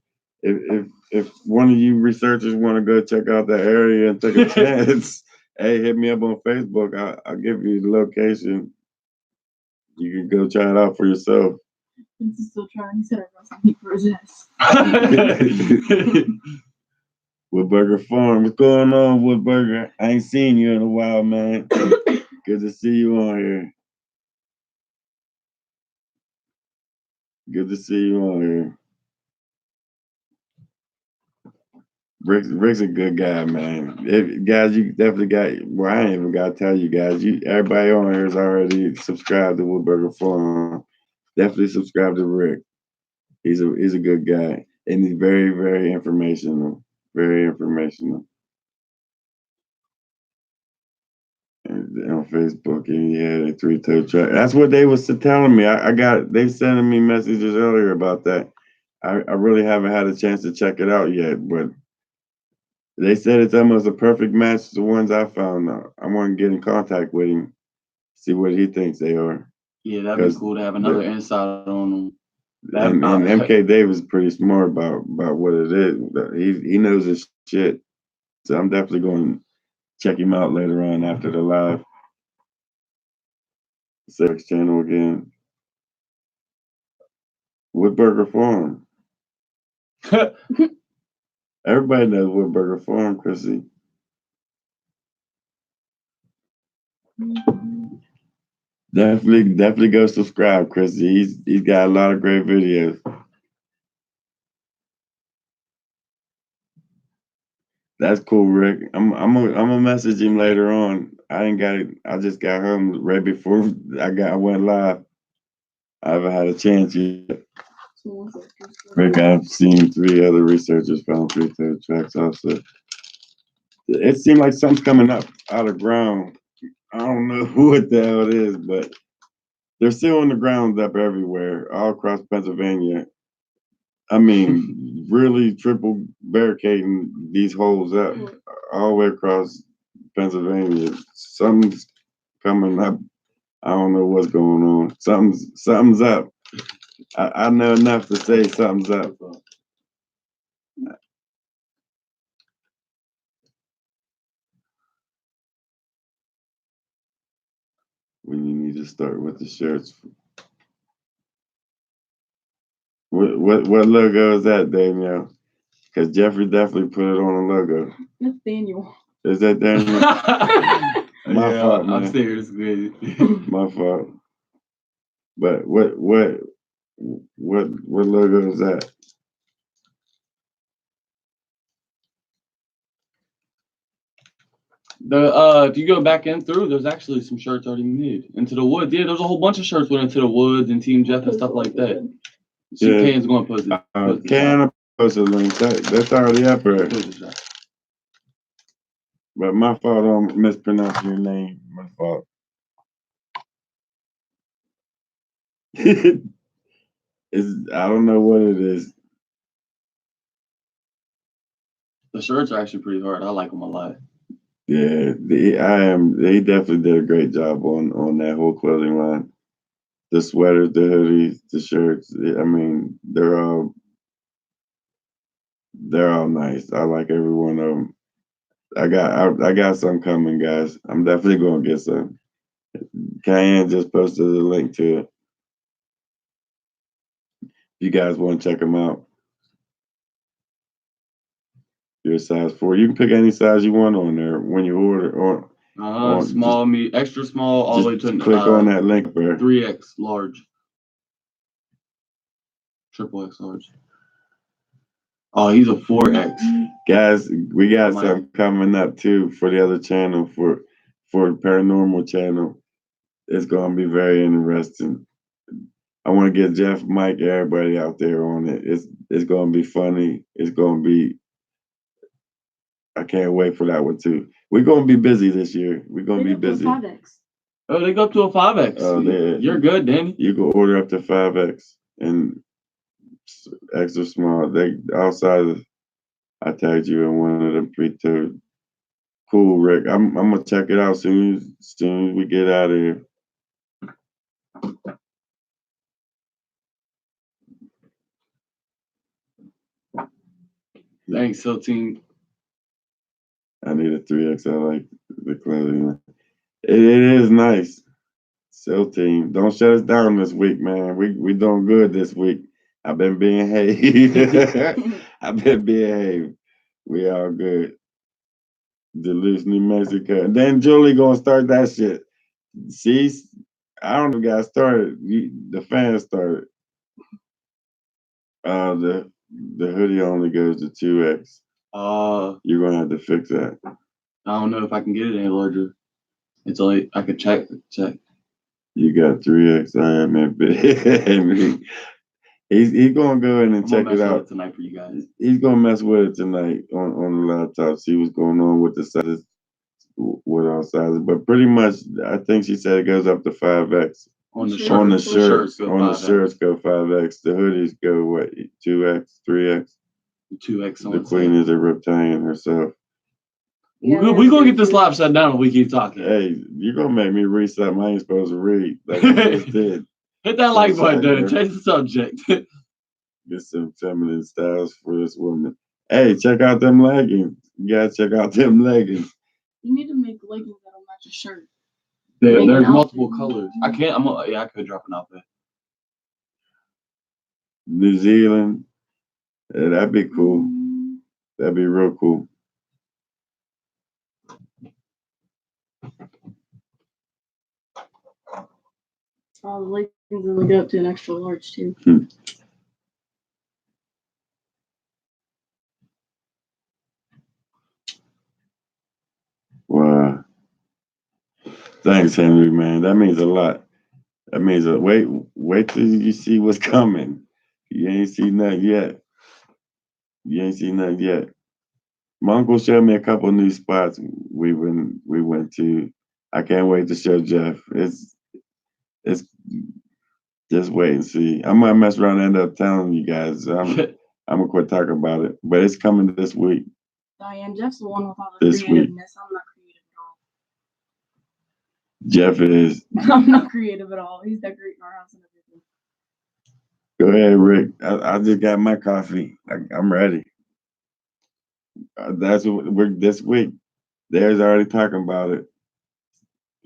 if one of you researchers want to go check out that area and take a chance, hey, hit me up on Facebook. I'll give you the location. You can go try it out for yourself. Vince is still trying. He said I got some heat for his ass. Woodburger Farm. What's going on, Woodburger? I ain't seen you in a while, man. Good to see you on here. Good to see you on here. Rick's a good guy, man. Guys, you definitely got. Well, I ain't even got to tell you guys. Everybody on here is already subscribed to Woodburger Farm. Definitely subscribe to Rick. He's a good guy, and he's very, very informational. Very informational. And on Facebook, and he had a 3-toe track. That's what they was telling me. They sending me messages earlier about that. I really haven't had a chance to check it out yet, but they said it's almost a perfect match to the ones I found. I want to get in contact with him, see what he thinks they are. Yeah, that'd be cool to have another insight on them. And MK Davis is pretty smart about what it is. He knows his shit. So I'm definitely going to check him out later on after the live. Sex channel again. Woodburger Farm. Everybody knows Woodburger Farm, Chrissy. Definitely go subscribe, Chrissy. He's got a lot of great videos. That's cool, Rick. I'm gonna message him later on. I ain't got it. I just got home right before I went live. I haven't had a chance yet. Rick, I've seen 3 other researchers found 3 third tracks also. It seemed like something's coming up out of ground. I don't know what the hell it is, but they're still on the ground up everywhere, all across Pennsylvania. I mean, really triple barricading these holes up all the way across Pennsylvania. Something's coming up. I don't know what's going on. Something's up. I know enough to say something's up. When you need to start with the shirts. What logo is that, Daniel? Because Jeffrey definitely put it on a logo. That's Daniel. Is that Daniel? My fault, man. I'm serious, good. My fault. But what logo is that? If you go back in through, there's actually some shirts already made. Into the Woods. Yeah, there's a whole bunch of shirts went Into the Woods and Team Jeff and stuff like that. Yeah. Can's going to post it. Can post a link. That's already up there. But my fault on mispronouncing your name. My fault. I don't know what it is. The shirts are actually pretty hard. I like them a lot. Yeah, they definitely did a great job on that whole clothing line. The sweaters, the hoodies, the shirts. I mean, they're all nice. I like every one of them. I got some coming, guys. I'm definitely gonna get some. Cayenne just posted a link to it. If you guys want to check them out. You're a size 4. You can pick any size you want on there when you order. Small, extra small, all the way to click on that link there. 3X large, triple X large. Oh, he's a 4X. Guys, we got something coming up too for the other channel for the Paranormal channel. It's gonna be very interesting. I want to get Jeff, Mike, everybody out there on it. It's gonna be funny. It's gonna be. I can't wait for that one too. We're gonna be busy this year. We're gonna be busy. 5X. Oh, they go up to a 5X. Oh, you're good, Danny. You can order up to 5X and extra small. They outside. I tagged you in one of them 3 third. Cool, Rick. I'm gonna check it out soon as we get out of here. Thanks, SEAL Team. I need a 3X. I like the clothing. It is nice. SEAL Team, don't shut us down this week, man. We doing good this week. I've been behaved. I've been behaved. We all good. Duluth, New Mexico. And then Julie gonna start that shit. See, I don't know if got started. The fans started. The hoodie only goes to 2X. You're gonna have to fix that. I don't know if I can get it any larger. It's only I could check. You got 3X. I am a bit. He's gonna go in and check it out tonight for you guys. He's gonna mess with it tonight on the laptop. See what's going on with the sizes, with all sizes. But pretty much, I think she said it goes up to 5X. On the shirts go 5X. The hoodies go what, 2X, 3X. 2X. The queen is a reptilian herself. Yeah, we're gonna get this live shut down if we keep talking. Hey, you're gonna make me read something I ain't supposed to read. Like I just did. Hit that like button, dude. Change the subject. Get some feminine styles for this woman. Hey, check out them leggings. You gotta check out them leggings. You need to make leggings that'll match a shirt. There's multiple colors. I could drop an outfit. New Zealand. Yeah, that'd be cool. That'd be real cool. All the leggings will go up to an extra large too. Thanks, Henry, man. That means a lot. That means wait till you see what's coming. You ain't seen nothing yet. You ain't seen nothing yet. My uncle showed me a couple new spots we went to. I can't wait to show Jeff. It's just wait and see. I might mess around and end up telling you guys. I'm gonna quit talking about it, but it's coming this week. Diane, Jeff's the one with all the This week. creativeness. I'm not creative Jeff is. at all. I'm not creative at all. He's decorating our house and everything. Go ahead, Rick. I just got my coffee. I'm ready. That's what we're this week. There's already talking about it.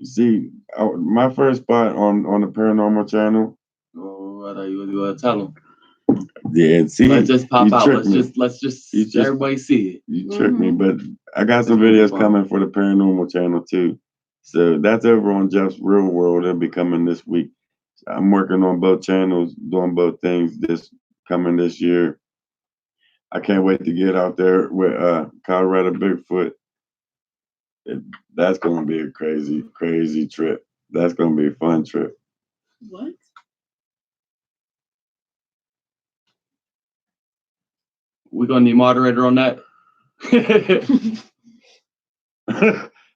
See, my first spot on the Paranormal channel. Oh, I thought you were gonna tell them. Yeah, see, Let's just pop you out. tricked me. Let's just everybody see it. You tricked me, Mhm. but I got some It's gonna be videos fun. coming for the Paranormal channel too. So that's over on Jeff's Real World. It'll be coming this week. I'm working on both channels, doing both things coming this year. I can't wait to get out there with Colorado Bigfoot. That's gonna be a crazy, crazy trip. That's gonna be a fun trip. What? We're gonna need moderator on that.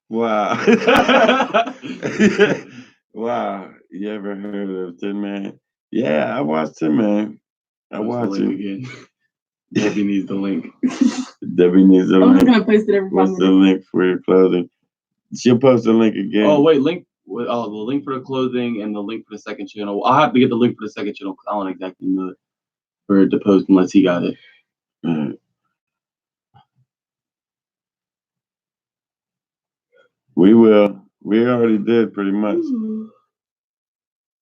Wow. Wow. You ever heard of Tin Man? Yeah, I watched Tin Man. I What's the watched link it. again? Debbie needs the link. Debbie needs a I'm just link. gonna post it every 5 What's the minutes. link for your clothing? She'll post the link again. Oh wait, link. Oh, the link for the clothing and the link for the second channel. I'll have to get the link for the second channel because I don't exactly know it for it to post unless he got it. We will. We already did pretty much. Ooh,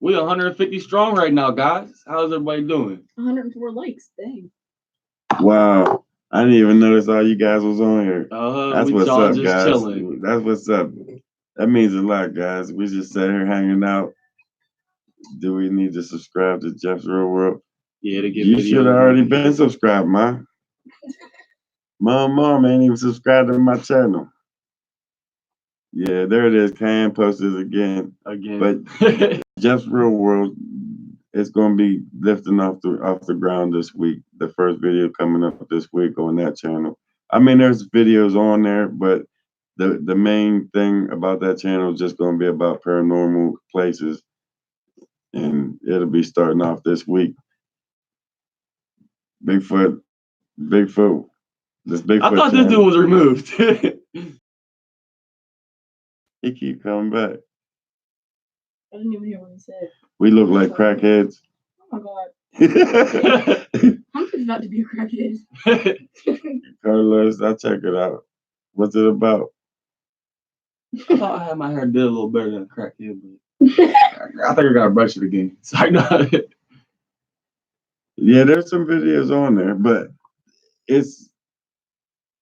We 150 strong right now, guys. How's everybody doing? 104 likes. Dang. Wow. I didn't even notice all you guys was on here. That's We what's all up, just guys. chilling. That's what's up. That means a lot, guys. We just sat here hanging out. Do we need to subscribe to Jeff's Real World? Yeah, to get You videos. should have already been subscribed, Ma. Mom ain't even subscribed to my channel. Yeah, there it is. Can posted again. But Jeff's Real World is going to be lifting off the ground this week. The first video coming up this week on that channel. I mean, there's videos on there, but the main thing about that channel is just going to be about paranormal places, and it'll be starting off this week. Bigfoot. This Bigfoot. I thought this dude was removed. He keep coming back. I didn't even hear what he said. We look like crackheads. Oh my god. Carlos, I'm just about to be a crackhead. I'll check it out. What's it about? I thought I had my hair did a little better than a crackhead, but I think I gotta brush it again. Sorry, no. Yeah, there's some videos on there, but it's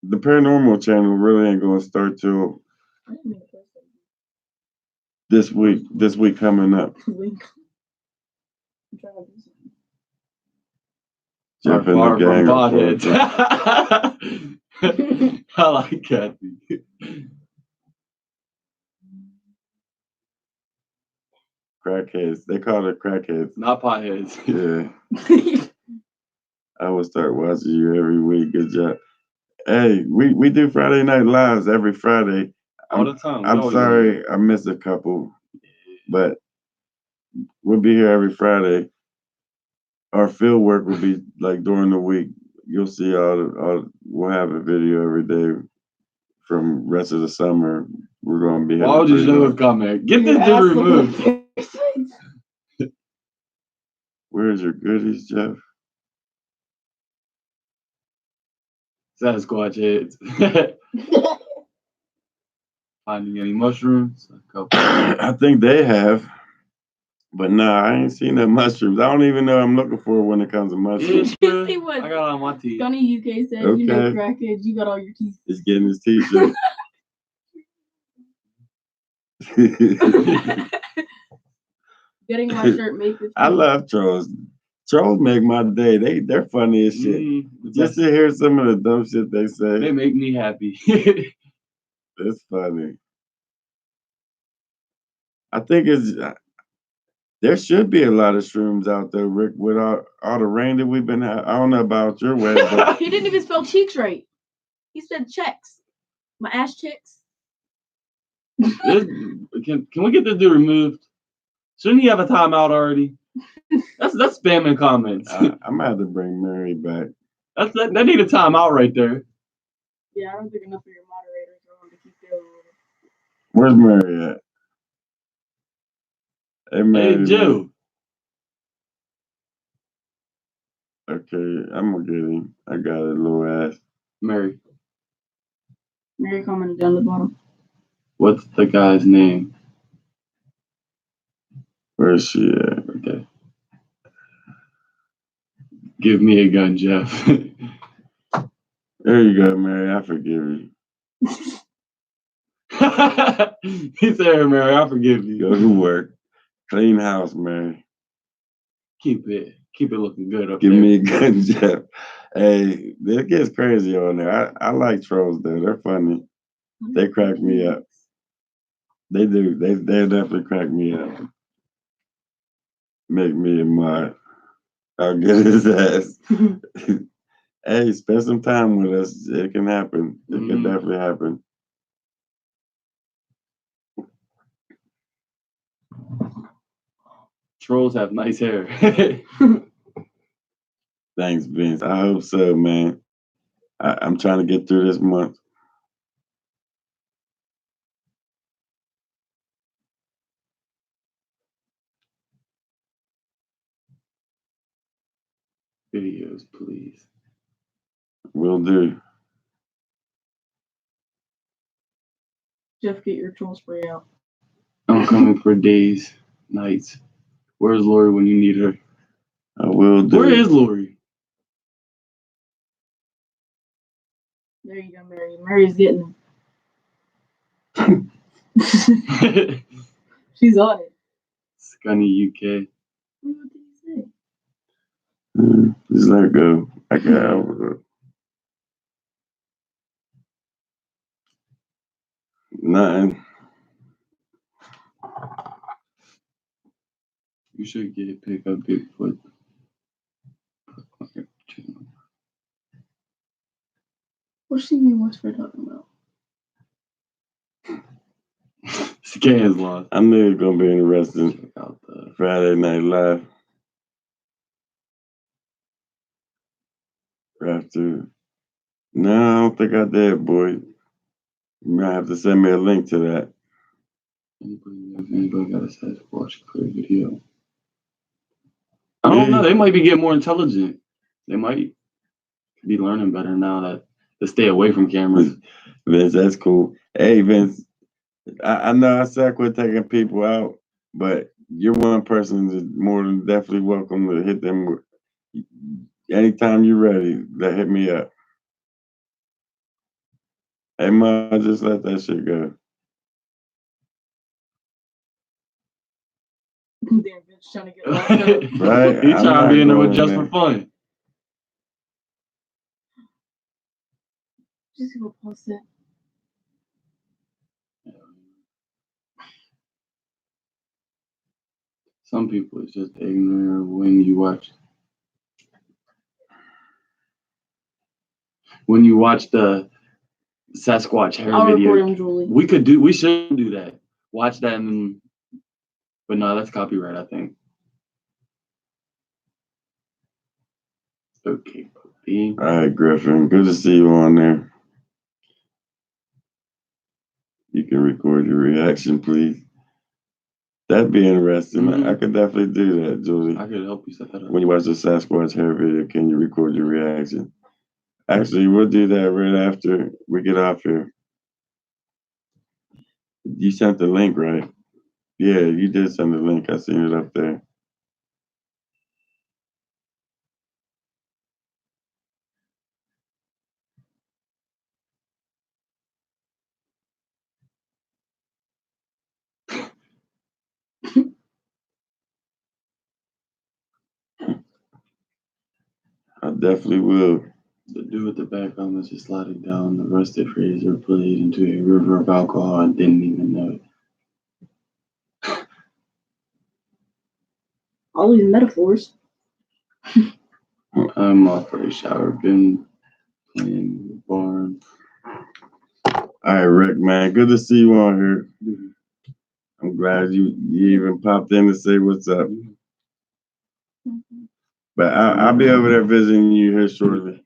the Paranormal channel really ain't gonna start till I didn't mean to post it. this week. This week coming up. Link. I'm trying to do something. Jeff and Far the from gang. botheads. I like Kathy. Crackheads. They call it crackheads. Not potheads. Yeah. I will start watching you every week. Good job. Hey, we do Friday Night Lives every Friday. All the time. I'm sorry I missed a couple, but we'll be here every Friday. Our field work will be like during the week. You'll see we'll have a video every day from rest of the summer. We're gonna be. Why would you show a comment? Get this dude removed. Where's your goodies, Jeff? Sasquatch heads. Finding any mushrooms? I think they have, but nah, I ain't seen no mushrooms. I don't even know what I'm looking for when it comes to mushrooms. Yes, he was. I got on my teeth. Gunny UK said, Okay. you know, crackhead, you got all your teeth. He's getting his t-shirt. Getting my shirt made with I love trolls. Trolls make my day. They're funny as shit. Just to hear some of the dumb shit they say. They make me happy. It's funny. I think there should be a lot of shrooms out there, Rick, with all the rain that we've been having. I don't know about your way, but He didn't even spell cheeks right. He said checks. My ass checks. Can we get this dude removed? Shouldn't he have a timeout already? That's spamming comments. I might have to bring Mary back. That need a timeout right there. Yeah, I don't think enough of your moderators are on to keep dealing with it. Where's Mary at? Hey, Mary. Hey, Joe. Okay, I'm gonna get him. I got it, little ass. Mary. Mary commented down the bottom. What's the guy's name? Where is she at? Okay. Give me a gun, Jeff. There you go, Mary. I forgive you. He said, Mary, I forgive you. Go to work. Clean house, Mary. Keep it looking good up Give there. me a gun, Jeff. Hey, it gets crazy on there. I like trolls though. They're funny. They crack me up. They do. They definitely crack me up. Make me a mod. I'll get his ass. Hey, spend some time with us. It can happen. It can definitely happen. Trolls have nice hair. Thanks, Vince. I hope so, man. I'm trying to get through this month. Videos, please. Will do. Jeff, get your troll spray out. I'm coming for days, nights. Where's Lori when you need her? I will do. Where is Lori? There you go, Mary. Mary's getting She's on it. Scunny UK. What did he say? Just let it go. I got nothing. You should get it. Pick up Bigfoot. What's she mean? What's we're talking about? Scan's lost. I knew it was gonna be interesting. Check out the Friday Night Live. After. No, I don't think I did, boy. You might have to send me a link to that. anybody got a Sasquatch clear video. I don't know. They might be getting more intelligent. They might be learning better now that to stay away from cameras. Vince, that's cool. Hey, Vince, I know I said I quit taking people out, but you're one person that's more than definitely welcome to hit them. Anytime you're ready, hit me up. Hey, Ma, just let that shit go. Damn, bitch, trying to get locked up. Right? He's I'm trying not to be in there going just there. for fun. Just go post it. Some people is just ignorant when you watch the Sasquatch hair I'll video. record him, Julie. We should do that. Watch that but no, that's copyright, I think. Okay, puppy. All right, Griffin. Good to see you on there. You can record your reaction, please. That'd be interesting. Mhm. I could definitely do that, Julie. I could help you set that up. When you watch the Sasquatch hair video, can you record your reaction? Actually, we'll do that right after we get off here. You sent the link, right? Yeah, you did send the link. I seen it up there. I definitely will. The dude with the background was just sliding down the rusted razor blade into a river of alcohol and didn't even know it. All these metaphors. I'm off for a shower. Been playing in the barn. All right, Rick, man, good to see you on here. I'm glad you even popped in to say what's up. But I'll be over there visiting you here shortly.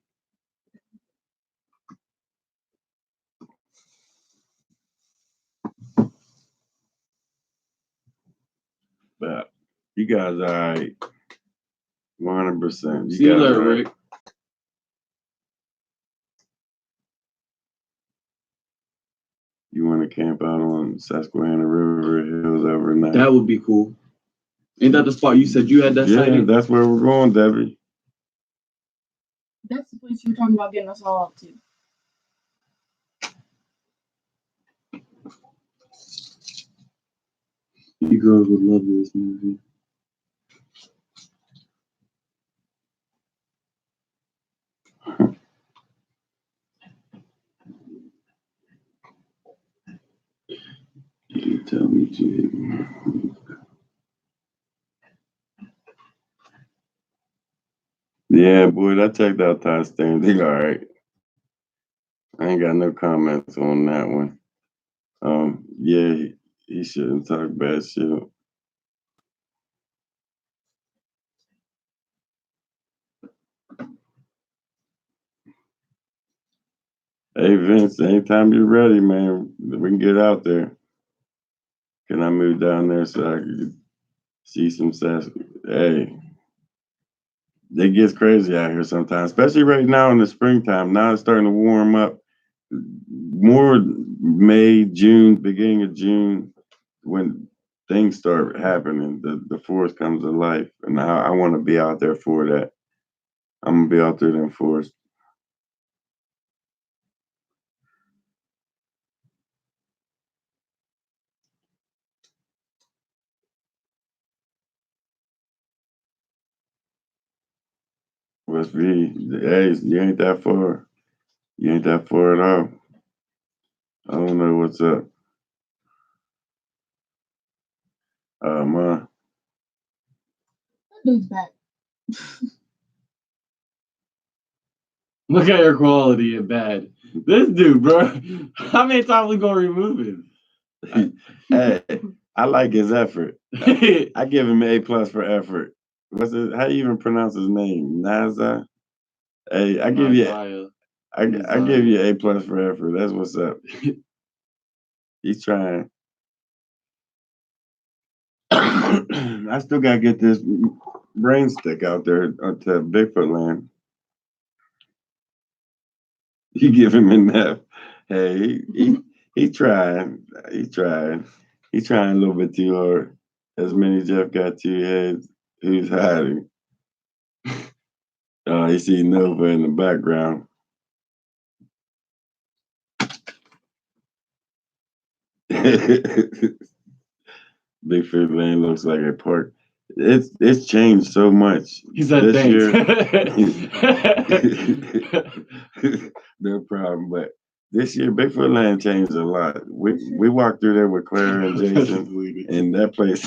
But you guys are all right. 100%. See you later, Rick. You want to camp out on Susquehanna River Hills overnight? That would be cool. Ain't that the spot you said you had that Yeah, sighting? that's where we're going, Debbie. That's the place you were talking about getting us all up to. You girls would love this movie. You tell me, Jay. Yeah, boy, I checked out Todd Stand. He all right. I ain't got no comments on that one. Yeah, he shouldn't talk bad shit. Hey, Vince, anytime you're ready, man, we can get out there. Can I move down there so I can see some Sasquatch? Hey, it gets crazy out here sometimes, especially right now in the springtime. Now it's starting to warm up. More May, June, beginning of June, when things start happening, the forest comes to life. And I want to be out there for that. I'm going to be out there in the forest. West V, hey, you ain't that far. You ain't that far at all. I don't know what's up. Man. That dude's back. Look at your quality and bad. This dude, bro. How many times we gonna remove him? Hey, I like his effort. I give him an A+ for effort. What's it? How you even pronounce his name? Naza. Hey, I give you. I give you A+ for effort. That's what's up. He's trying. I still gotta get this brain stick out there to Bigfoot land. You give him enough. Hey, he tried. He tried. He's trying a little bit too hard. As many Jeff got 2 heads. Who's hiding? You see Nova in the background. Bigfoot Lane looks like a park. It's changed so much. He said this thanks. year. No problem, but this year Bigfoot Land changed a lot. We walked through there with Claire and Jason, and that place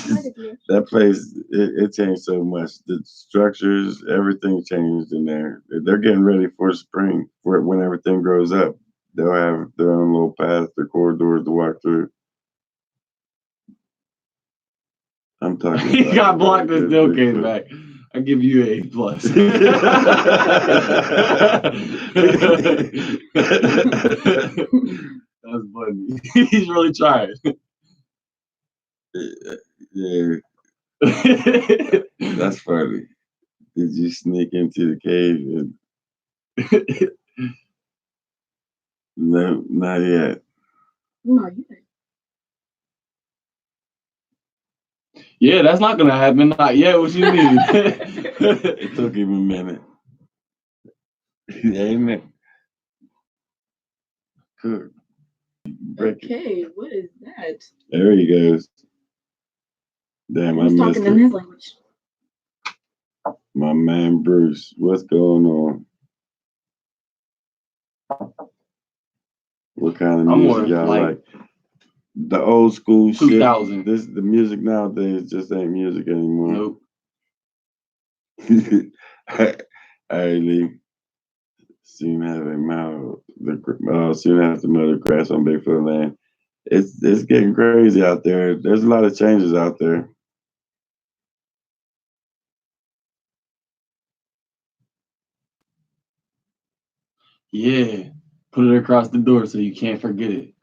it changed so much. The structures, everything changed in there. They're getting ready for spring, for when everything grows up. They'll have their own little paths, their corridors to walk through. I'm talking. He got blocked and still came back. I give you an A+. That's funny. He's really trying. Yeah. That's funny. Did you sneak into the cave? No, not yet. No, you didn't. Yeah, that's not gonna happen. Not yet. What you mean? It took him a minute. Amen. Good. Okay, what is that? There he goes. Damn, I He's missed talking in it. his language. My man Bruce, what's going on? What kind of music y'all like? The old school 2000. shit. The music nowadays just ain't music anymore. Nope. I Lee. Soon soon after another crash on Bigfoot land. It's getting crazy out there. There's a lot of changes out there. Yeah, put it across the door so you can't forget it.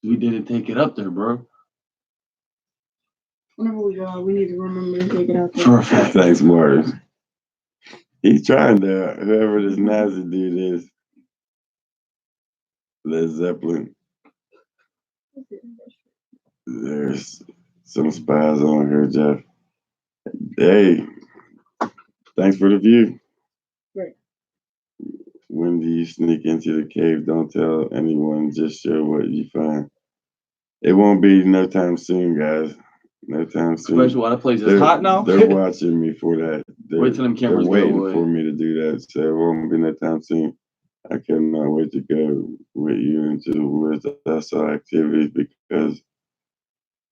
We didn't take it up there, bro. Whenever we go, we need to remember to take it out there. For a fact. Thanks, Martin. He's trying to, whoever this Nazi dude is, Led Zeppelin. There's some spies on here, Jeff. Hey, thanks for the view. Right. When do you sneak into the cave? Don't tell anyone, just show what you find. It won't be no time soon, guys. No time soon. Especially while the place is hot now. They're watching me for that. Wait till them cameras they're waiting go away. for me to do that. So it won't be no time soon. I cannot wait to go with you into the woods. I saw activities because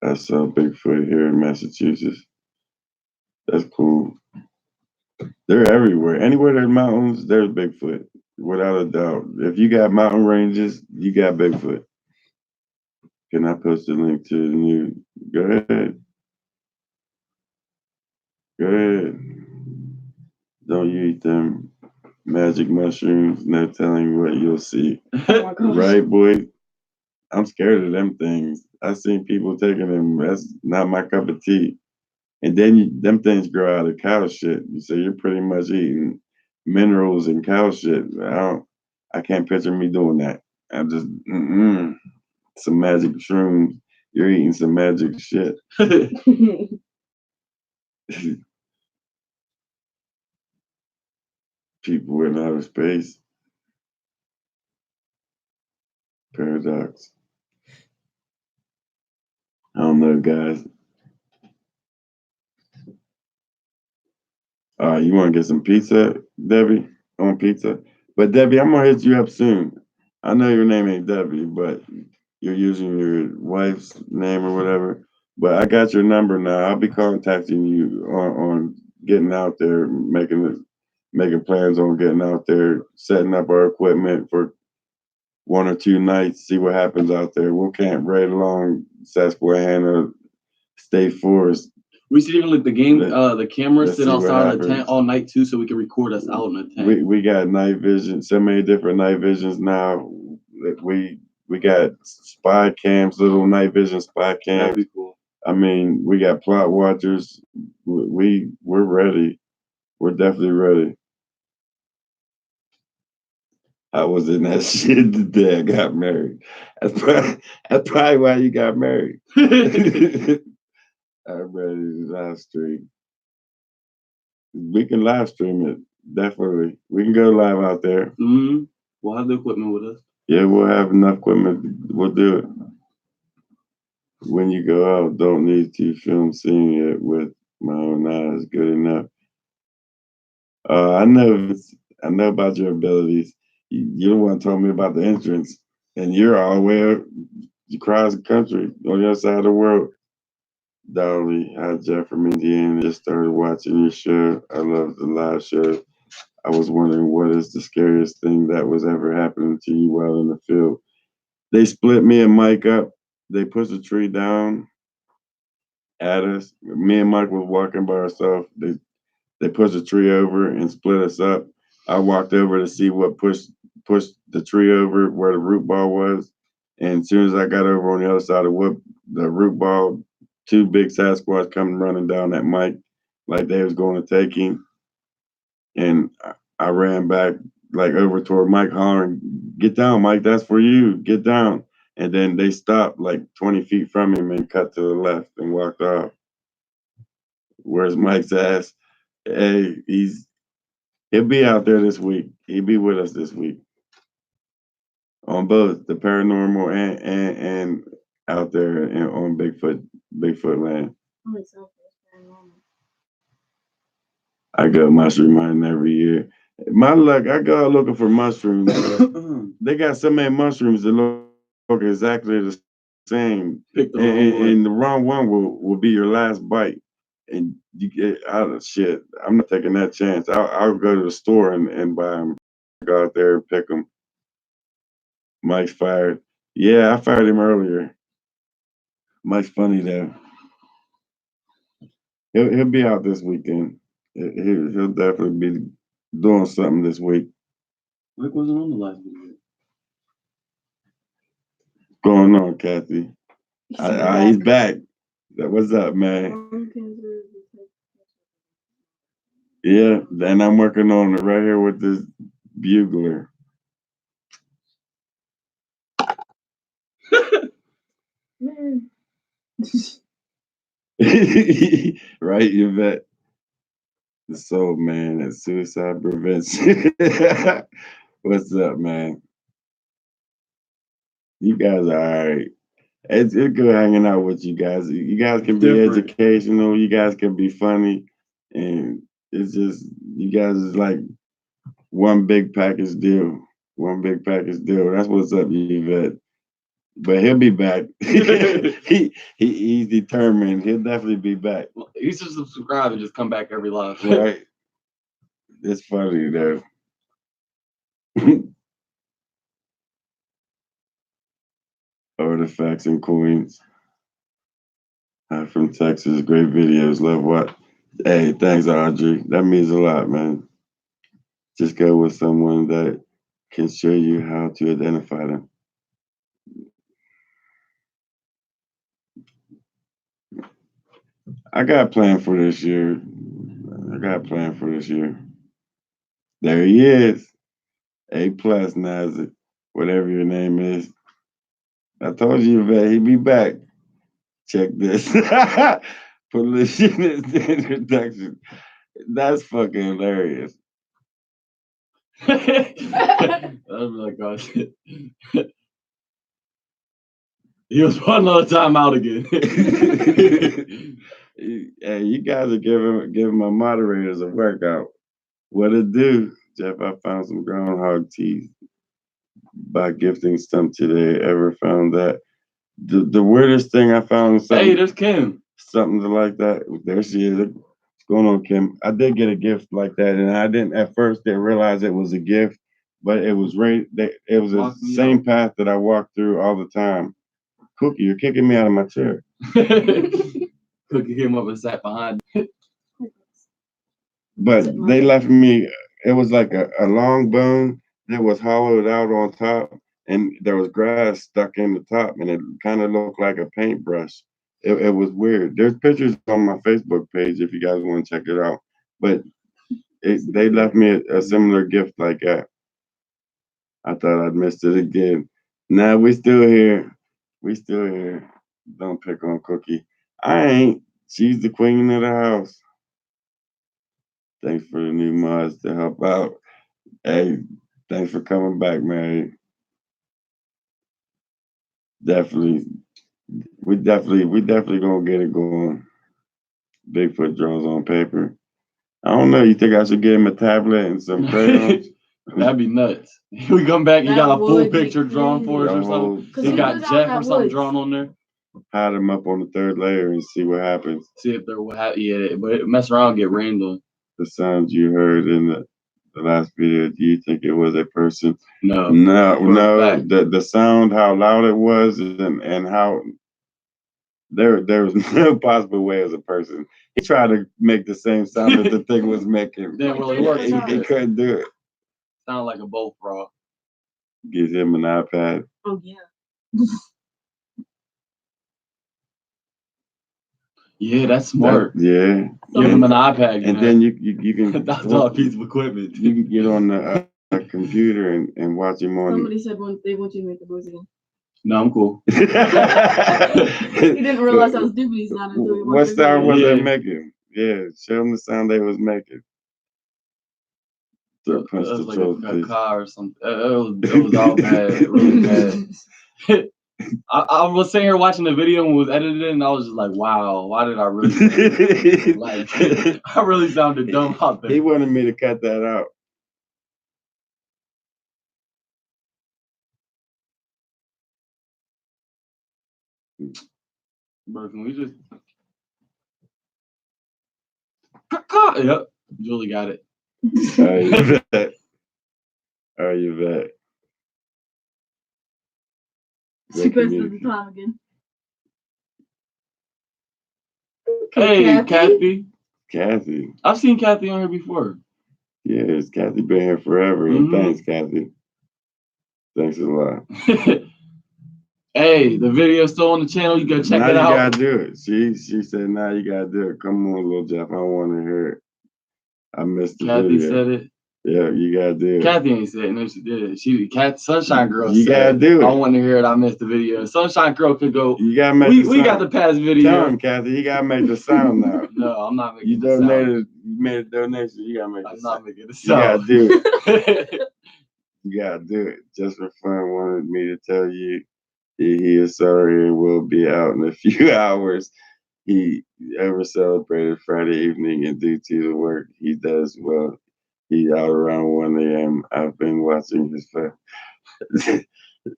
I saw Bigfoot here in Massachusetts. That's cool. They're everywhere. Anywhere there's mountains, there's Bigfoot. Without a doubt. If you got mountain ranges, you got Bigfoot. Can I post a link to the new? Go ahead. Go ahead. Don't you eat them magic mushrooms? No telling what you'll see. Oh my gosh. Right, boy? I'm scared of them things. I've seen people taking them. That's not my cup of tea. And then them things grow out of cow shit. So you're pretty much eating minerals and cow shit. I can't picture me doing that. I'm just some magic shrooms. You're eating some magic shit. People in outer space. Paradox. I don't know, guys. You want to get some pizza, Debbie? I want pizza. But Debbie, I'm gonna hit you up soon. I know your name ain't Debbie, but you're using your wife's name or whatever. But I got your number now. I'll be contacting you on getting out there, making plans on getting out there, setting up our equipment for 1 or 2 nights, see what happens out there. We'll camp right along Susquehanna State Forest. We should even let the camera let's sit see what outside of the tent happens. all night too, so we can record us out in the tent. We got night vision, so many different night visions now. We got spy cams, little night vision spy cams. That'd be cool. I mean, we got plot watchers. We're ready. We're definitely ready. I was in that shit the day I got married. That's probably why you got married. I'm ready to live stream. We can live stream it, definitely. We can go live out there. Mm-hmm. We'll have the equipment with us. Yeah, we'll have enough equipment. We'll do it. When you go out, don't need to film seeing it with my own eyes. Good enough. I know about your abilities. You're the one told me about the entrance, and you're all the way across the country on the other side of the world. Dolly, hi Jeff from Indiana. Just started watching your show. I love the live show. I was wondering what is the scariest thing that was ever happening to you while in the field. They split me and Mike up. They pushed a tree down at us. Me and Mike was walking by ourselves. They pushed a tree over and split us up. I walked over to see what pushed the tree over where the root ball was. And as soon as I got over on the other side of the root ball, 2 big Sasquatch coming running down at Mike like they was going to take him. And I ran back like over toward Mike hollering, "Get down, Mike, that's for you, get down." And then they stopped like 20 feet from him and cut to the left and walked off. Where's Mike's ass? Hey, he'll be out there this week. He'll be with us this week. On both the paranormal and out there and on Bigfoot land. I go mushroom hunting every year. My luck, I go out looking for mushrooms. They got so many mushrooms that look exactly the same. Pick the wrong one. And the wrong one will be your last bite. and you get out of shit. I'm not taking that chance. I'll go to the store and buy them. Go out there and pick them. Mike's fired. Yeah, I fired him earlier. Mike's funny though. He'll be out this weekend. He'll definitely be doing something this week. Mike wasn't on the last video. Going on, Kathy? He's back. What's up, man? Yeah, and I'm working on it right here with this bugler. Man. Right, Yvette? The soul man at suicide prevention. What's up, man? You guys are all right. It's good hanging out with you guys. You guys can be educational. You guys can be funny, and it's just you guys is like one big package deal. One big package deal. That's what's up, Yvette. But he'll be back. He's determined. He'll definitely be back. He should subscribe and just come back every live. Right. It's funny though. Artifacts and coins. Hi from Texas. Great videos. Love what? Hey, thanks, Audrey. That means a lot, man. Just go with someone that can show you how to identify them. I got a plan for this year. There he is. A plus, Nazik. Whatever your name is. I told you that he'd be back. Check this. Pollution is the introduction. That's fucking hilarious. I'm like, gosh. He was one another time out again. Hey, you guys are giving my moderators a workout. What it do? Jeff, I found some groundhog teeth by gifting stump today. Ever found that? The weirdest thing I found something. Hey, there's Kim. Something like that. There she is. What's going on, Kim? I did get a gift like that, and I didn't at first didn't realize it was a gift, but it was it was the same path that I walked through all the time. Cookie, you're kicking me out of my chair. Cookie came up and sat behind. But they left me. It was like a long bone that was hollowed out on top, and there was grass stuck in the top, and it kind of looked like a paintbrush. It was weird. There's pictures on my Facebook page if you guys want to check it out. But they left me a similar gift like that. I thought I'd missed it again. Nah, we still here. Don't pick on Cookie. I ain't. She's the queen of the house. Thanks for the new mods to help out. Hey, thanks for coming back, man. We definitely gonna get it going. Bigfoot draws on paper. I don't know. You think I should get him a tablet and some crayons? That'd be nuts. We come back, you got a full picture drawn for us or something. You got Jeff or something drawn on there. Hide him up on the third layer and see what happens. See if they're yeah, but mess around, get random. The sounds you heard in the last video, do you think it was a person? No. The sound, how loud it was, and how there was no possible way as a person. He tried to make the same sound that the thing was making. Didn't really work. He couldn't do it. Sound like a bullfrog. Gives him an iPad. Oh yeah. Yeah, that's smart. Yeah. Give him an iPad. And then you can. That's all a piece of equipment. You can get on the computer and watch him on. Somebody said they want you to make the noise again. No, I'm cool. He didn't realize how stupid he sounded. What sound was they making? Yeah, show him the sound they was making. It was like a car or something. It was all bad, really bad. I was sitting here watching the video and was edited, and I was just like, "Wow, why did I really like? I really sounded dumb out there." He wanted me to cut that out. Bro, can we just Yep, Julie got it. Are you back? Are you back? She pressed the time again. Hey, Kathy. Kathy. I've seen Kathy on here before. Yes, Kathy been here forever. Mhm. Thanks, Kathy. Thanks a lot. Hey, the video's still on the channel. You gotta check Now it you out. gotta do it. She said, now you gotta do it. Come on, little Jeff. I want to hear it. I missed the Kathy video. said it. Yeah, you gotta do it. Kathy ain't said it. No, she did. Cat Sunshine Girl You gotta said, do it. I want to hear it. I missed the video. Sunshine Girl could go. You gotta make the We got sound. the past video. Tell him, Kathy, you gotta make the sound now. No, I'm not making You the sound. donated, you made a donation. You gotta make the I'm sound. not making the You gotta sound. do it. You gotta do it. Just for fun, wanted me to tell you he is sorry and will be out in a few hours. He ever celebrated Friday evening, and due to the work he does, well, he's out around 1 a.m. I've been watching his phone.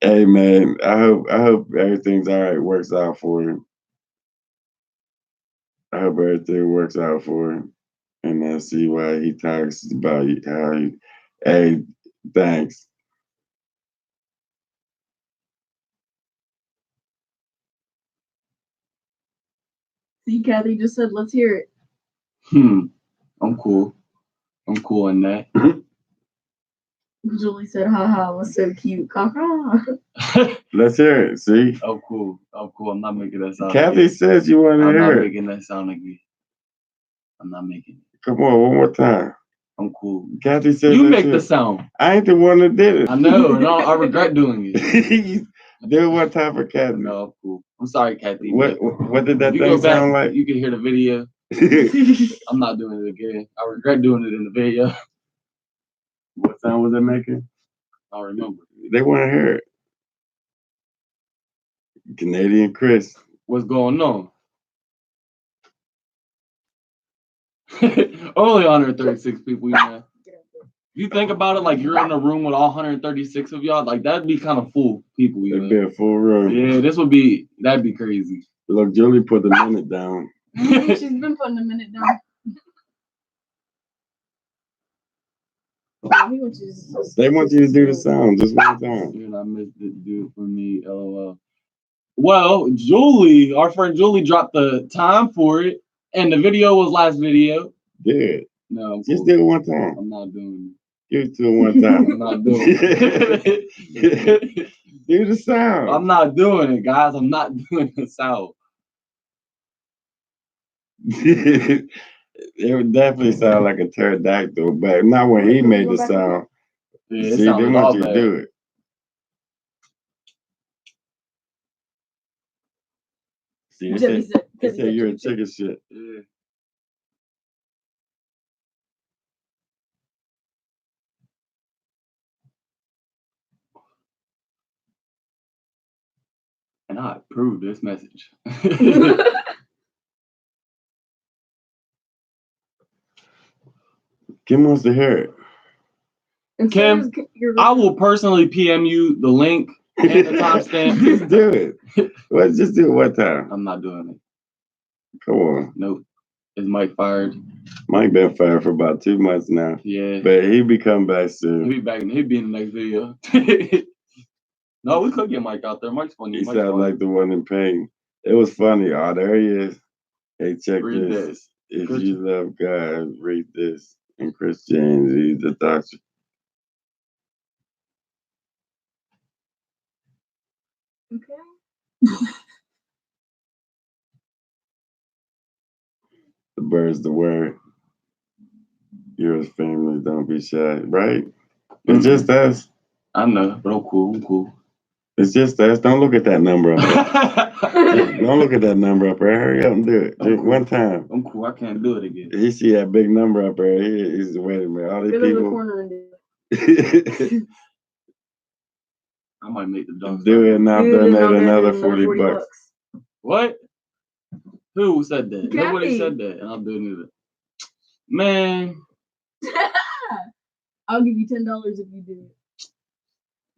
Hey man, I hope everything's all right, works out for him. I hope everything works out for him. And I see why he talks about how he, hey, thanks. See, Kathy just said, let's hear it. I'm cool. I'm cool in that. Julie said, haha, was so cute. Caca. Let's hear it. See? I'm cool. I'm cool. I'm not making that sound Kathy again. says you want to I'm not hear it. making that sound again. I'm not making it. Come on, one more time. I'm cool. Kathy said You let's make hear the it. sound. I ain't the one that did it. I know. No, I regret doing it. Do it one time for Kathy. No, I'm cool. I'm sorry, Kathy. What did that You thing go back, sound like? you can hear the video. I'm not doing it again. I regret doing it in the video. What sound was it making? I remember. They want to hear it. Canadian Chris. What's going on? Only 136 people, you know. You think about it, like you're in a room with all 136 of y'all, like that'd be kind of full people, you It'd know. be a full room. Yeah, that'd be crazy. Look, Julie put the minute down. She's been putting a minute down. They want you to do the sound just one time. Dude, I missed it. Do it for me, LOL. Well, Julie, our friend Julie dropped the time for it, and the video was last video. Do it. No, I'm just cool. do it one time. I'm not doing Give it to it one time. I'm not doing it. Do the sound. I'm not doing it, guys. I'm not doing the sound. It would definitely sound like a pterodactyl, but not when he made the sound. Yeah, See, they want you to do it. See, they say you're a chicken shit. Yeah. And I approve this message. Kim wants to hear it. Kim, I will personally PM you the link and the timestamp. Just do it. Let's just do it one time. I'm not doing it. Come on. Nope. Is Mike fired? Mike been fired for about 2 months now. Yeah. But he'll be coming back soon. He'll be back. He'll be in the next video. No, we could get Mike out there. Mike's funny. He sounds like the one in pain. It was funny. Oh, there he is. Hey, check Read this. If you love God, read this. In Christianity, the doctrine. Okay. The bird's the word. You're his family. Don't be shy. Right? It's just us. I know, but I'm cool. I'm cool. It's just us. Don't look at that number up there. Don't look at that number up there. Hurry up and do it. Just one time. I'm cool. I can't do it again. He see that big number up there. He's wait a minute. All these people. The corner and do it. I might make the dog. Do it and I'll donate another 40 bucks. What? Who said that? Kathy. Nobody said that, and I'll do it. Man. I'll give you $10 if you do it.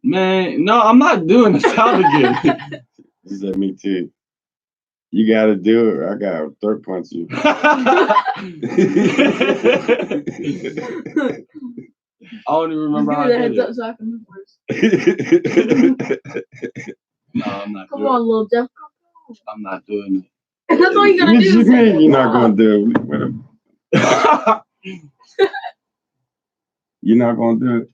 Man, no, I'm not doing the sound again. She said me too. You gotta do it. I gotta third punch you. I don't even remember how I Give me did the heads it. up so I can move first. No, I'm not Come doing on, little Jeff. it. I'm not doing That's all you gotta What do. you is say, mean you're not gonna do it? it. You're not gonna do it?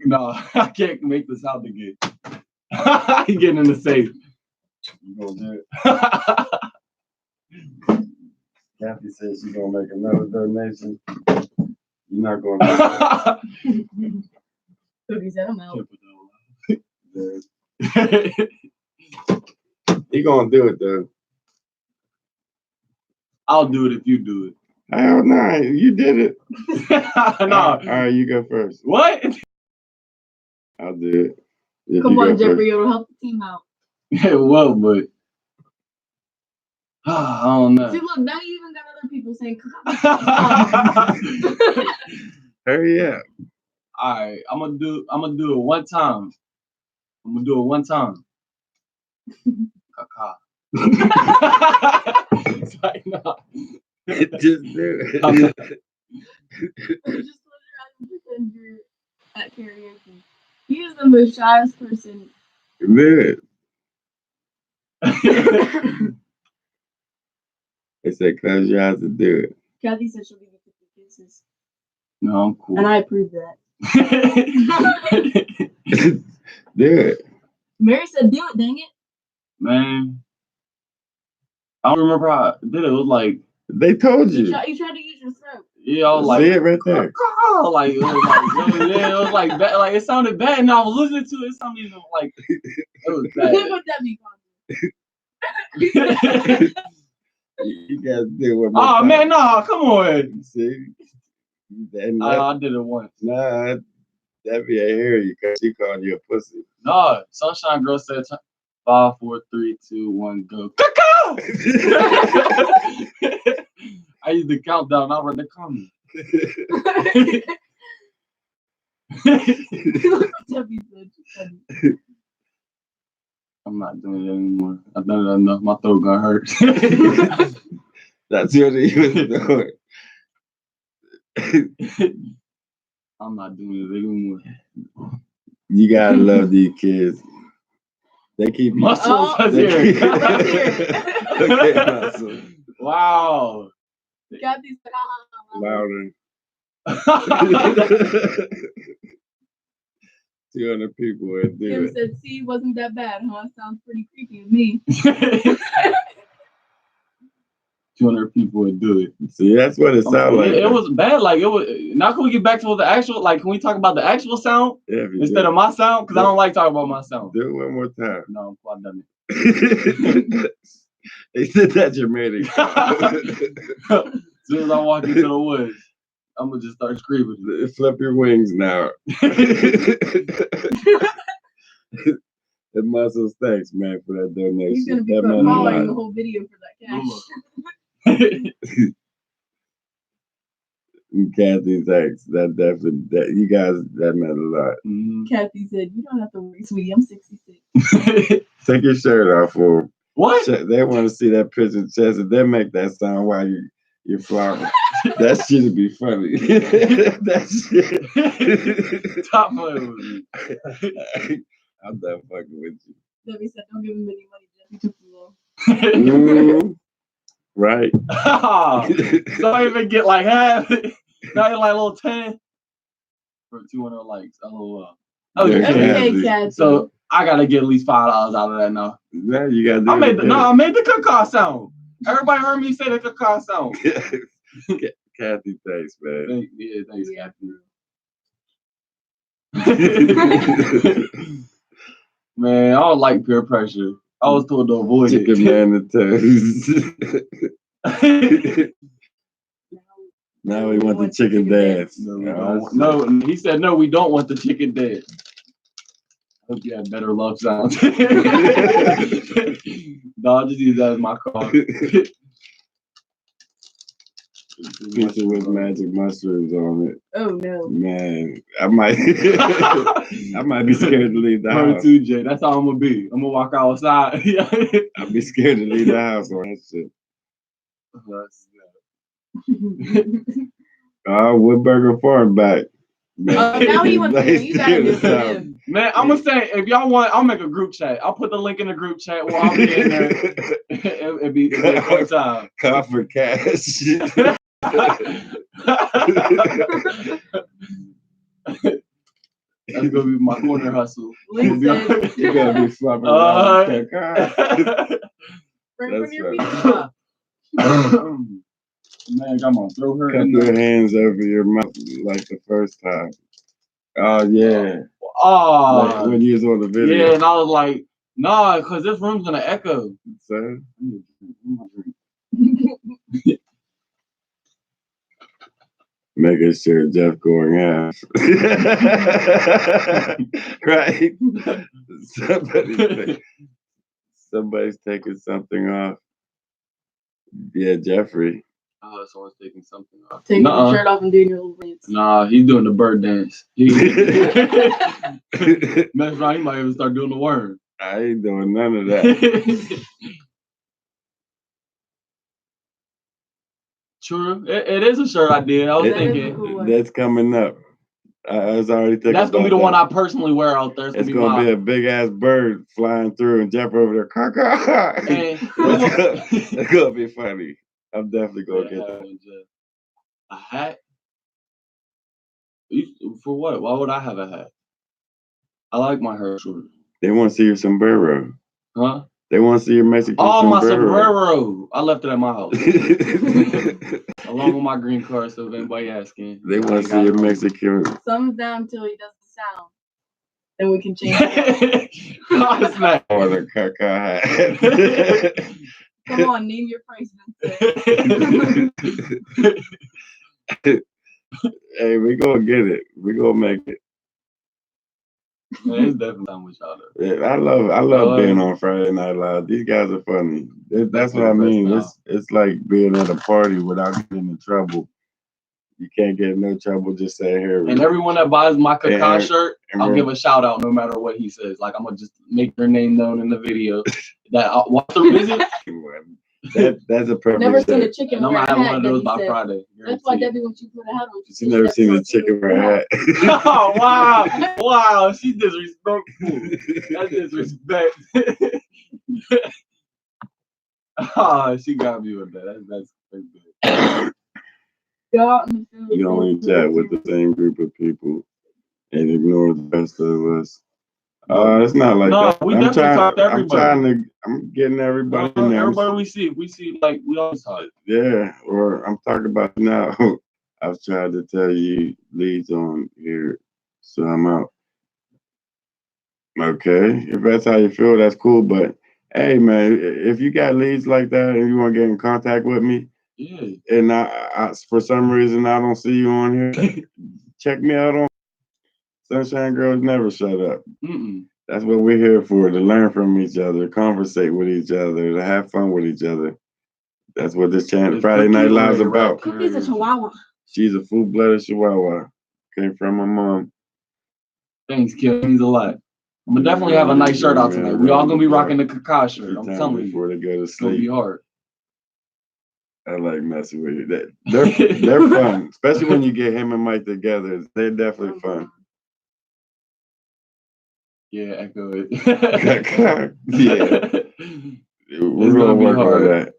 No, I can't make this out again. You getting in the safe. You gonna do it? Kathy says she's gonna make another donation. You're not gonna do it. Cookie said I'm out. He gonna do it though. I'll do it if you do it. Hell no, you did it. No. All right, you go first. What? I'll do it. If Come you on, go Jeffrey. first. It'll help the team out. Well, but I don't know. See, look, now you even got other people saying, Hurry up. All right, I'm gonna do it one time. I'm gonna do it one time. Caca. It's like, no. Just do it. I'm not- just close your eyes and pretend you're at karaoke. He is the most shyest person. Do it. They said close your eyes and do it. Kathy said she'll give you 50 kisses. No, I'm cool. And I approve that. Do it. Mary said, do it, dang it. Man, I don't remember how I did it. It was like, They told You you. tried to use your throat. yeah, I was like, See it right there. like, it was like, yeah, it was like bad. Like, it sounded bad, and I was listening to it. It sounded even like it was bad. What that be called? You gotta do it one more Oh time. man, no, come on. See? And I did it once. nah, that'd be a hair because she called you a pussy. No, Sunshine Girl said 5, 4, 3, 2, 1, go. I used the countdown. I read the comment. Debbie said, I'm not doing it anymore. I've done it enough. My throat gonna hurt. That's what he was doing. I'm not doing it anymore. You gotta love these kids. They keep Muscles. Oh, Let's they hear keep- it. Okay, muscles. Wow. Kathy said, Louder. 200 people would do Kim it. said, see, wasn't that bad, huh? Sounds pretty creepy to me. 200 people would do it. See, that's what it sounds like. It was bad. Like, it was. Now can we get back to the actual? Like, can we talk about the actual sound Yeah, if you instead of my sound? Because I don't like talking about my sound. do it one more time. No, I've done They said that Germanic. it. As soon as I walk into the woods, I'm gonna just start screaming. Flip your wings now. The muscles, thanks, man, for that donation. He's going to be That meant a following the lot. whole video for that cash. And Kathy, thanks. That definitely, you guys, that meant a lot. Kathy said, you don't have to worry, sweetie. I'm 66. Take your shirt off for them. What? They want to see that picture chest and then make that sound while you're flowering. That shit'd be funny. That shit. Stop playing with me. I'm done fucking with you. Debbie said, don't give him any money, Jeff. He took too long. Right. Don't even get like half. Not even like a little 10 for 200 likes. Oh, Yeah, okay. Okay, Kathy. So I gotta get at least $5 out of that now. Now you gotta do I made it I made the kickoff sound. Everybody heard me say the kickoff sound. Kathy, thanks, man. Thanks, Yeah. Kathy. Man, I don't like peer pressure. I was told to avoid Chicken it. man the toes. Now we want the chicken dance. No, he said no. We don't want the chicken dance. Hope you have better love sounds. No, I'll just use that as my card. pizza with magic mushrooms on it. Oh no. Man, I might I might be scared to leave the house. Too, Jay. That's how I'm gonna be. I'm gonna walk outside. I'd be scared to leave the house on that shit. Woodburger Farm back. Man, now he wants to hear. You gotta do it for him. Man, I'm gonna say, if y'all want, I'll make a group chat. I'll put the link in the group chat where I'll be in there. It'd be a fun time. Call for cash. That's gonna be my corner hustle. You're gonna be flopping around. That's right. Man, come on, throw her Cup in your there. hands over your mouth like the first time. Oh yeah. Oh, Like when you was on the video. yeah, and I was like, nah, because this room's gonna echo. So, making sure Jeff going half. Right? Somebody's taking something off. Yeah, Jeffrey. Oh, someone's taking something off. Taking your shirt off and doing your little dance. Nah, he's doing the bird dance. Next round, he might even start doing the worm. I ain't doing none of that. True. It is a shirt I did. I was That is a thinking. cool one. That's coming up. I was already thinking. That's gonna be the one I personally wear out there. It's gonna be a big ass bird flying through and Jeff over there. It's gonna be funny. I'm definitely gonna get that. A hat? For what? Why would I have a hat? I like my hair short. They want to see your sombrero. Huh? They want to see your Mexican sombrero. My sombrero. I left it at my house. Along with my green card, so if anybody asking. They want to see your Mexican. Thumbs down until he does the sound. Then we can change it. Or the caca hat. Come on, name your price, Vincent. Hey, we gonna get it. We gonna make it. Man, it's definitely time with y'all though. Yeah, I love being on Friday Night Live. These guys are funny. That's what I mean. It's like being at a party without getting in trouble. You can't get in no trouble just saying here. And everyone that buys my kickoff shirt, I'll give a shout out no matter what he says. Like I'm gonna just make their name known in the video. What's the reason? That's a perfect. Never seen a chicken. And I'm gonna have one of those by Friday. That's why Debbie wants you to put a hat on. She's never seen a chicken wear a hat. Oh wow, she's disrespectful. That's disrespect. Oh, she got me with that. That's good. You only chat with the same group of people and ignore the rest of us. It's not like that. We definitely talk to everybody. I'm getting everybody in there. Everybody we see like we always talk. Yeah, or I'm talking about now. I've tried to tell you leads on here, so I'm out. Okay, if that's how you feel, that's cool. But hey, man, if you got leads like that and you want to get in contact with me, yeah, and I for some reason I don't see you on here, check me out on Sunshine Girls Never Shut Up. That's what we're here for, to learn from each other, conversate with each other, to have fun with each other. That's what this channel, Friday Night Live, is about. Cookie's a chihuahua. She's a full-blooded chihuahua. Came from my mom. Thanks, Kim. Means a lot. I'm gonna definitely have a nice shirt out tonight. We all gonna be rocking the kickoff shirt. I'm telling you. Before they go to it's gonna be sleep. hard. I like messing with you. They're fun, especially when you get him and Mike together. They're definitely fun. Yeah, echo it. Yeah. We're gonna work on that.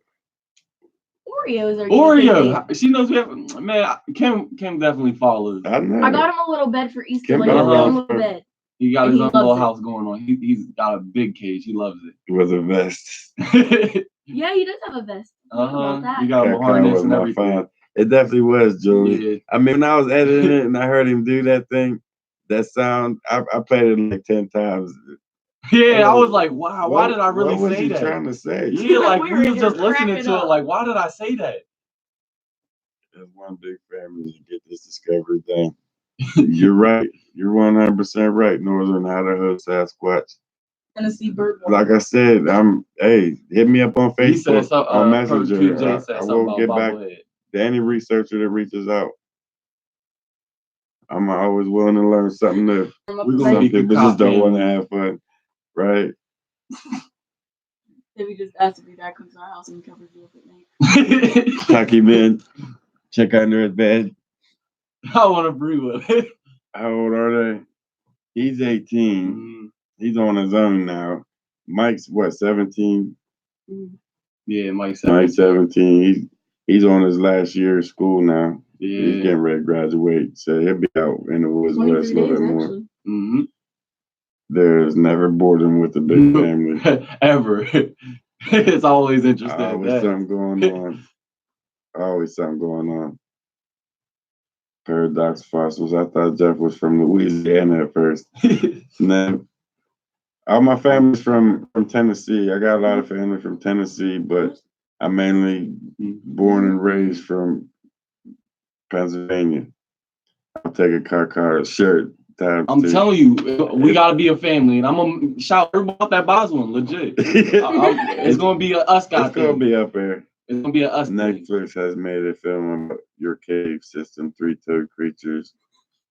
Oreos are Oreo. She knows we have. Man, Kim definitely follows. I know. I got him a little bed for Easter. Kim Like a little bed. He got his own little house going on. He's got a big cage. He loves it. With a vest. Yeah, he does have a vest. He got a harness and everything. It definitely was, Julie. Yeah. I mean, when I was editing it and I heard him do that thing, that sound, I played it like 10 times. Yeah, I was like, wow, why did I really say that? What was he trying to say? Yeah, like we were just listening to it. Like, why did I say that? There's one big family to get this discovery done. You're right. You're 100% right, Northern Idaho Sasquatch. Tennessee bird. Like I said, hit me up on Facebook, on Messenger. I will get back. any researcher that reaches out. I'm always willing to learn something new. Some people just don't want to have fun, right? Then we just ask if your dad comes to our house and covers you up at night. Tuck him in, check under his bed. I want to breathe with it. How old are they? He's 18. Mm-hmm. He's on his own now. Mike's what, 17? Mm-hmm. Yeah, Mike's 17. Mike's 17. He's on his last year of school now. Yeah. He's getting ready to graduate, so he'll be out in the woods with us a little bit more. Mm-hmm. There's never boredom with a big family. Ever. It's always interesting. Always something going on. Always something going on. Paradox fossils. I thought Jeff was from Louisiana at first. And then all my family's from Tennessee. I got a lot of family from Tennessee, but I'm mainly born and raised from Pennsylvania. I'll take a car shirt. I'm telling you, we gotta be a family, and I'm gonna shout everybody out that buys one, legit. It's gonna be a us guy. It's gonna be up there. It's gonna be a us. Netflix has made a film about your cave system, three-toed creatures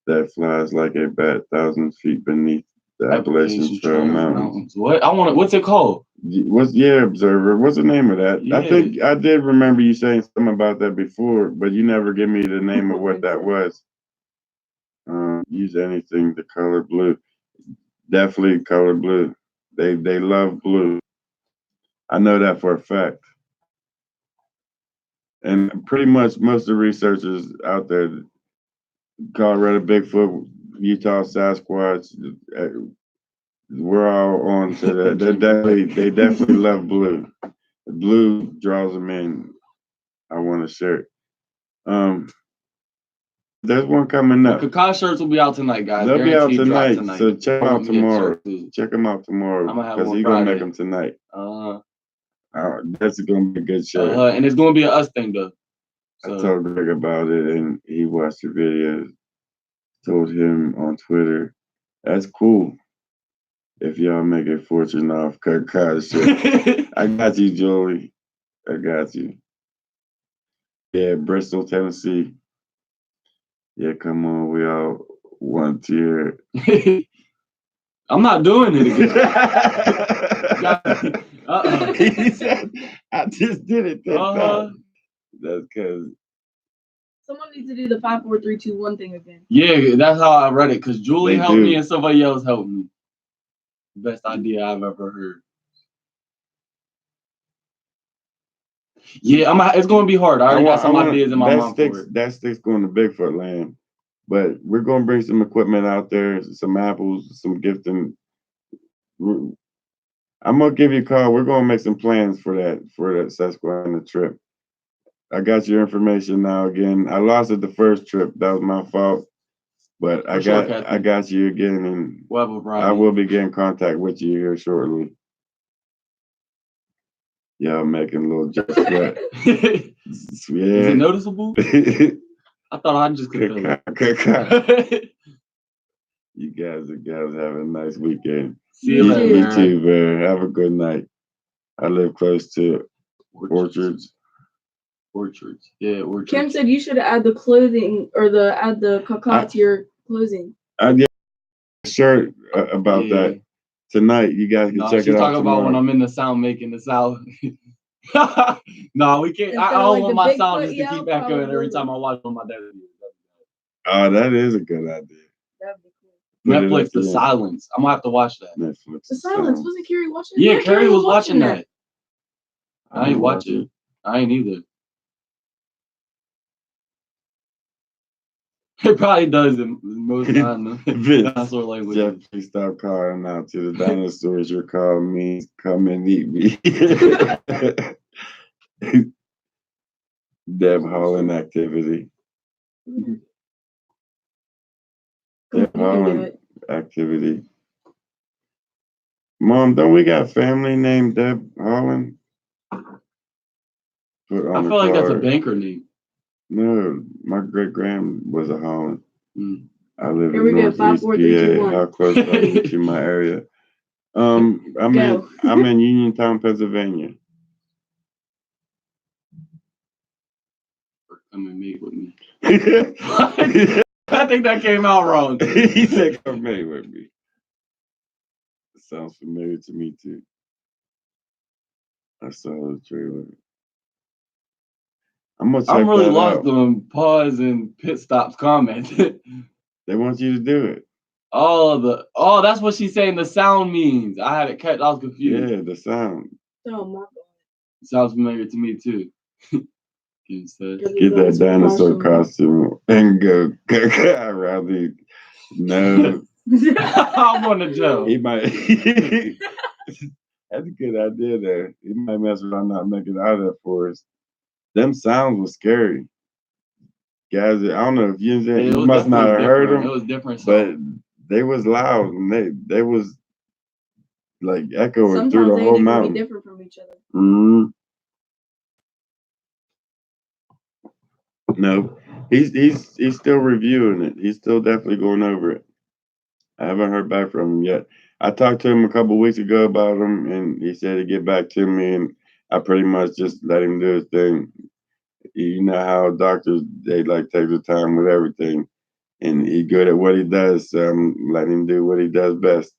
that flies like a bat 1,000 feet beneath the Appalachian Trail Mountains. What? What's it called? Observer. What's the name of that? Yeah. I think I did remember you saying something about that before, but you never give me the name of what that was. Use anything the color blue. Definitely color blue. They love blue. I know that for a fact. And pretty much most of the researchers out there, Colorado Bigfoot, Utah Sasquatch, we're all on to that. They definitely love blue. Blue draws them in. I want a shirt. There's one coming up. The kickoff shirts will be out tonight, guys. They'll be out tonight, so check them out tomorrow. Check them out tomorrow because he's gonna make them tonight. That's gonna be a good shirt. And it's gonna be an us thing though. So. I told Greg about it, and he watched the videos. Told him on Twitter, "That's cool. If y'all make a fortune off kickoff shit, I got you, Joey. I got you." Yeah, Bristol, Tennessee. Yeah, come on, we all one tier. I'm not doing it again. He said, I just did it. That's because someone needs to do the 5, 4, 3, 2, 1 thing again. Yeah, that's how I read it. Because Julie helped me and somebody else helped me. Best idea I've ever heard. Yeah, it's going to be hard. I already got some ideas in my mind for it. That stick's going to Bigfoot land. But we're going to bring some equipment out there, some apples, some gifting. I'm going to give you a call. We're going to make some plans for that Sasquatch trip. I got your information now again. I lost it the first trip. That was my fault. But I got you again, and I will be getting in contact with you here shortly. Yeah, I'm making a little just sweat. Is it noticeable? I thought I just could feel it. You guys have a nice weekend. See you later. You too, man. Have a good night. I live close to orchards. Yeah, orchards. Kim said you should add the clothing or add the kickoff to your clothing. I did a shirt about that tonight. You guys can check it out. She's talking about when I'm in the sound making the sound. No, we can't. I don't want my sound just to keep echoing every time I watch on my dad. Oh, that is a good idea. That'd be cool. Netflix, The Silence. I'm gonna have to watch that. Netflix, The Silence. Wasn't Carrie watching it? Yeah, Carrie was watching that. I ain't watching it. I ain't either. It probably does in most times. Dinosaur language. Jeff, please stop calling out to the dinosaurs. You're calling me. Come and eat me. Deb Holland activity. Deb Holland activity. Mom, don't we got family named Deb Holland? I feel like that's a banker name. No, my great-grand was a Holland. I live in Northeast PA. How close are you to my area? I'm in Uniontown, Pennsylvania. come and mate with me. I think that came out wrong. He said, "Come mate with me." It sounds familiar to me too. I saw the trailer. I'm gonna check I'm really that lost out. on pause and pit stops comment. They want you to do it. Oh, that's what she's saying the sound means. I had it cut. I was confused. Yeah, the sound. Oh my god. It sounds familiar to me too. Get Get that dinosaur costume and go around the. No, I'm on the joke. he might. That's a good idea there. He might mess around not making it out of that forest. Them sounds were scary. Guys, I don't know if you must not have heard them. It was different, but they was loud and they was like echoing Sometimes through the they whole even mountain. be different from each other. Mm-hmm. No, he's still reviewing it. He's still definitely going over it. I haven't heard back from him yet. I talked to him a couple weeks ago about him, and he said he'd get back to me, and I pretty much just let him do his thing. You know how doctors, they like take the time with everything, and he's good at what he does, so I'm letting him do what he does best.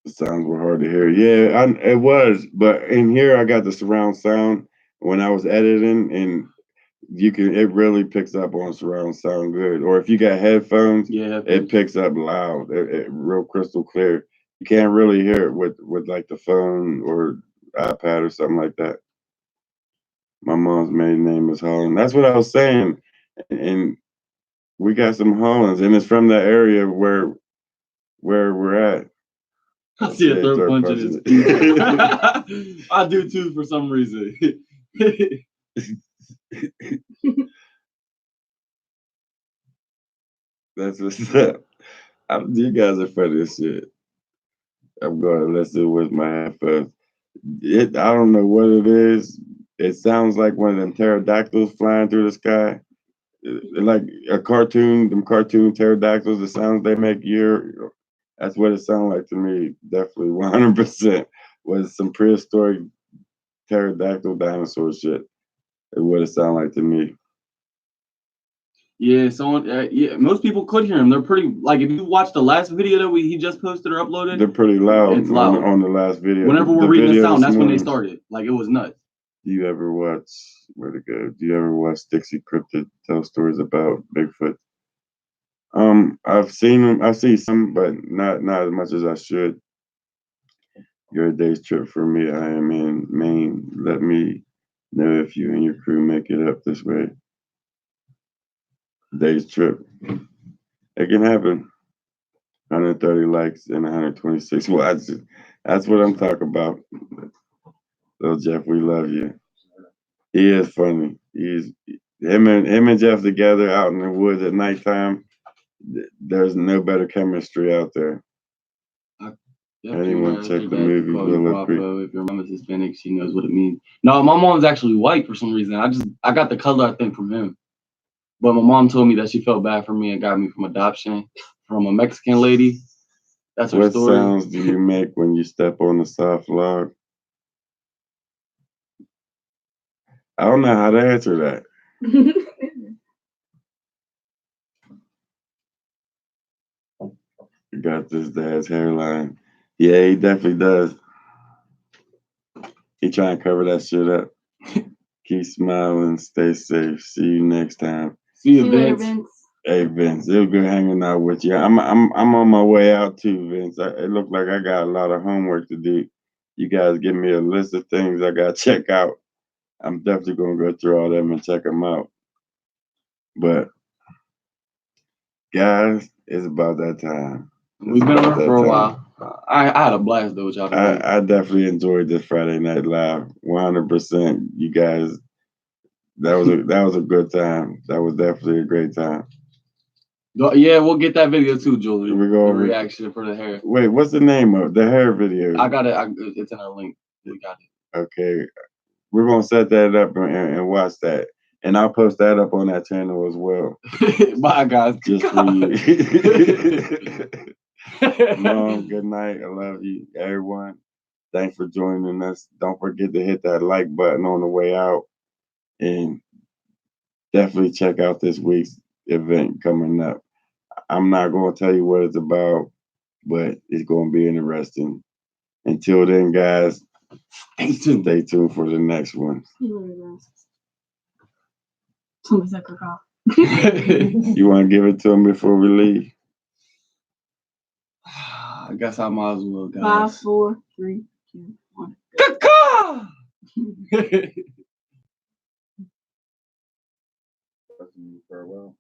The sounds were hard to hear. Yeah, it was, but in here I got the surround sound when I was editing, and it really picks up on surround sound good. Or if you got headphones, yeah, it picks up loud, it real crystal clear. You can't really hear it with like the phone or iPad or something like that. My mom's maiden name is Holland. That's what I was saying. And we got some Hollands, and it's from the area where we're at. I see a throat punch in his teeth. I do too for some reason. That's what's up. You guys are funny as shit. I'm going to listen with my headphones. I don't know what it is. It sounds like one of them pterodactyls flying through the sky. Like a cartoon, them cartoon pterodactyls, the sounds they make that's what it sounded like to me. Definitely 100% was some prehistoric pterodactyl dinosaur shit. Is what it sounded like to me. Yeah, most people could hear him. They're pretty, like, if you watch the last video that he just posted or uploaded, they're pretty loud. It's loud on the last video. Whenever we're reading the sound, that's when they started. Like, it was nuts. Do you ever watch, where to go? Do you ever watch Dixie Cryptid tell stories about Bigfoot? I've seen them. I see some, but not as much as I should. You're a day's trip for me. I am in Maine. Let me know if you and your crew make it up this way. Day's trip. It can happen. 130 likes and 126 watches. That's what I'm talking about. So Jeff, we love you. He is funny. Him and Jeff together out in the woods at nighttime. There's no better chemistry out there. Anyone check the movie Willow Creek? If your mom is Hispanic, she knows what it means. No, my mom's actually white for some reason. I got the color, I think, from him. But my mom told me that she felt bad for me and got me from adoption from a Mexican lady. That's her story. What sounds do you make when you step on a soft log? I don't know how to answer that. You got this dad's hairline. Yeah, he definitely does. He trying to cover that shit up. Keep smiling. Stay safe. See you next time. See you, Vince. Hey, Vince. It was good hanging out with you. I'm on my way out too, Vince. It looked like I got a lot of homework to do. You guys give me a list of things I got to check out. I'm definitely going to go through all them and check them out. But, guys, it's about that time. We've been on for a while. I had a blast though with y'all today. I definitely enjoyed this Friday Night Live. 100%. You guys, that was a good time. That was definitely a great time. Yeah, we'll get that video too, Julie. We go the reaction for the hair. Wait, what's the name of the hair video? I got it. It's in our link. We got it. Okay, we're gonna set that up and watch that, and I'll post that up on that channel as well. Bye, guys. Just for you. Mom, good night. I love you, everyone. Thanks for joining us. Don't forget to hit that like button on the way out. And definitely check out this week's event coming up. I'm not going to tell you what it's about, but it's going to be interesting. Until then, guys, stay tuned for the next one. Somebody said kickoff. You want to give it to him before we leave? I guess I might as well, guys. 5, 4, 3, 2, 1. Kickoff! Farewell.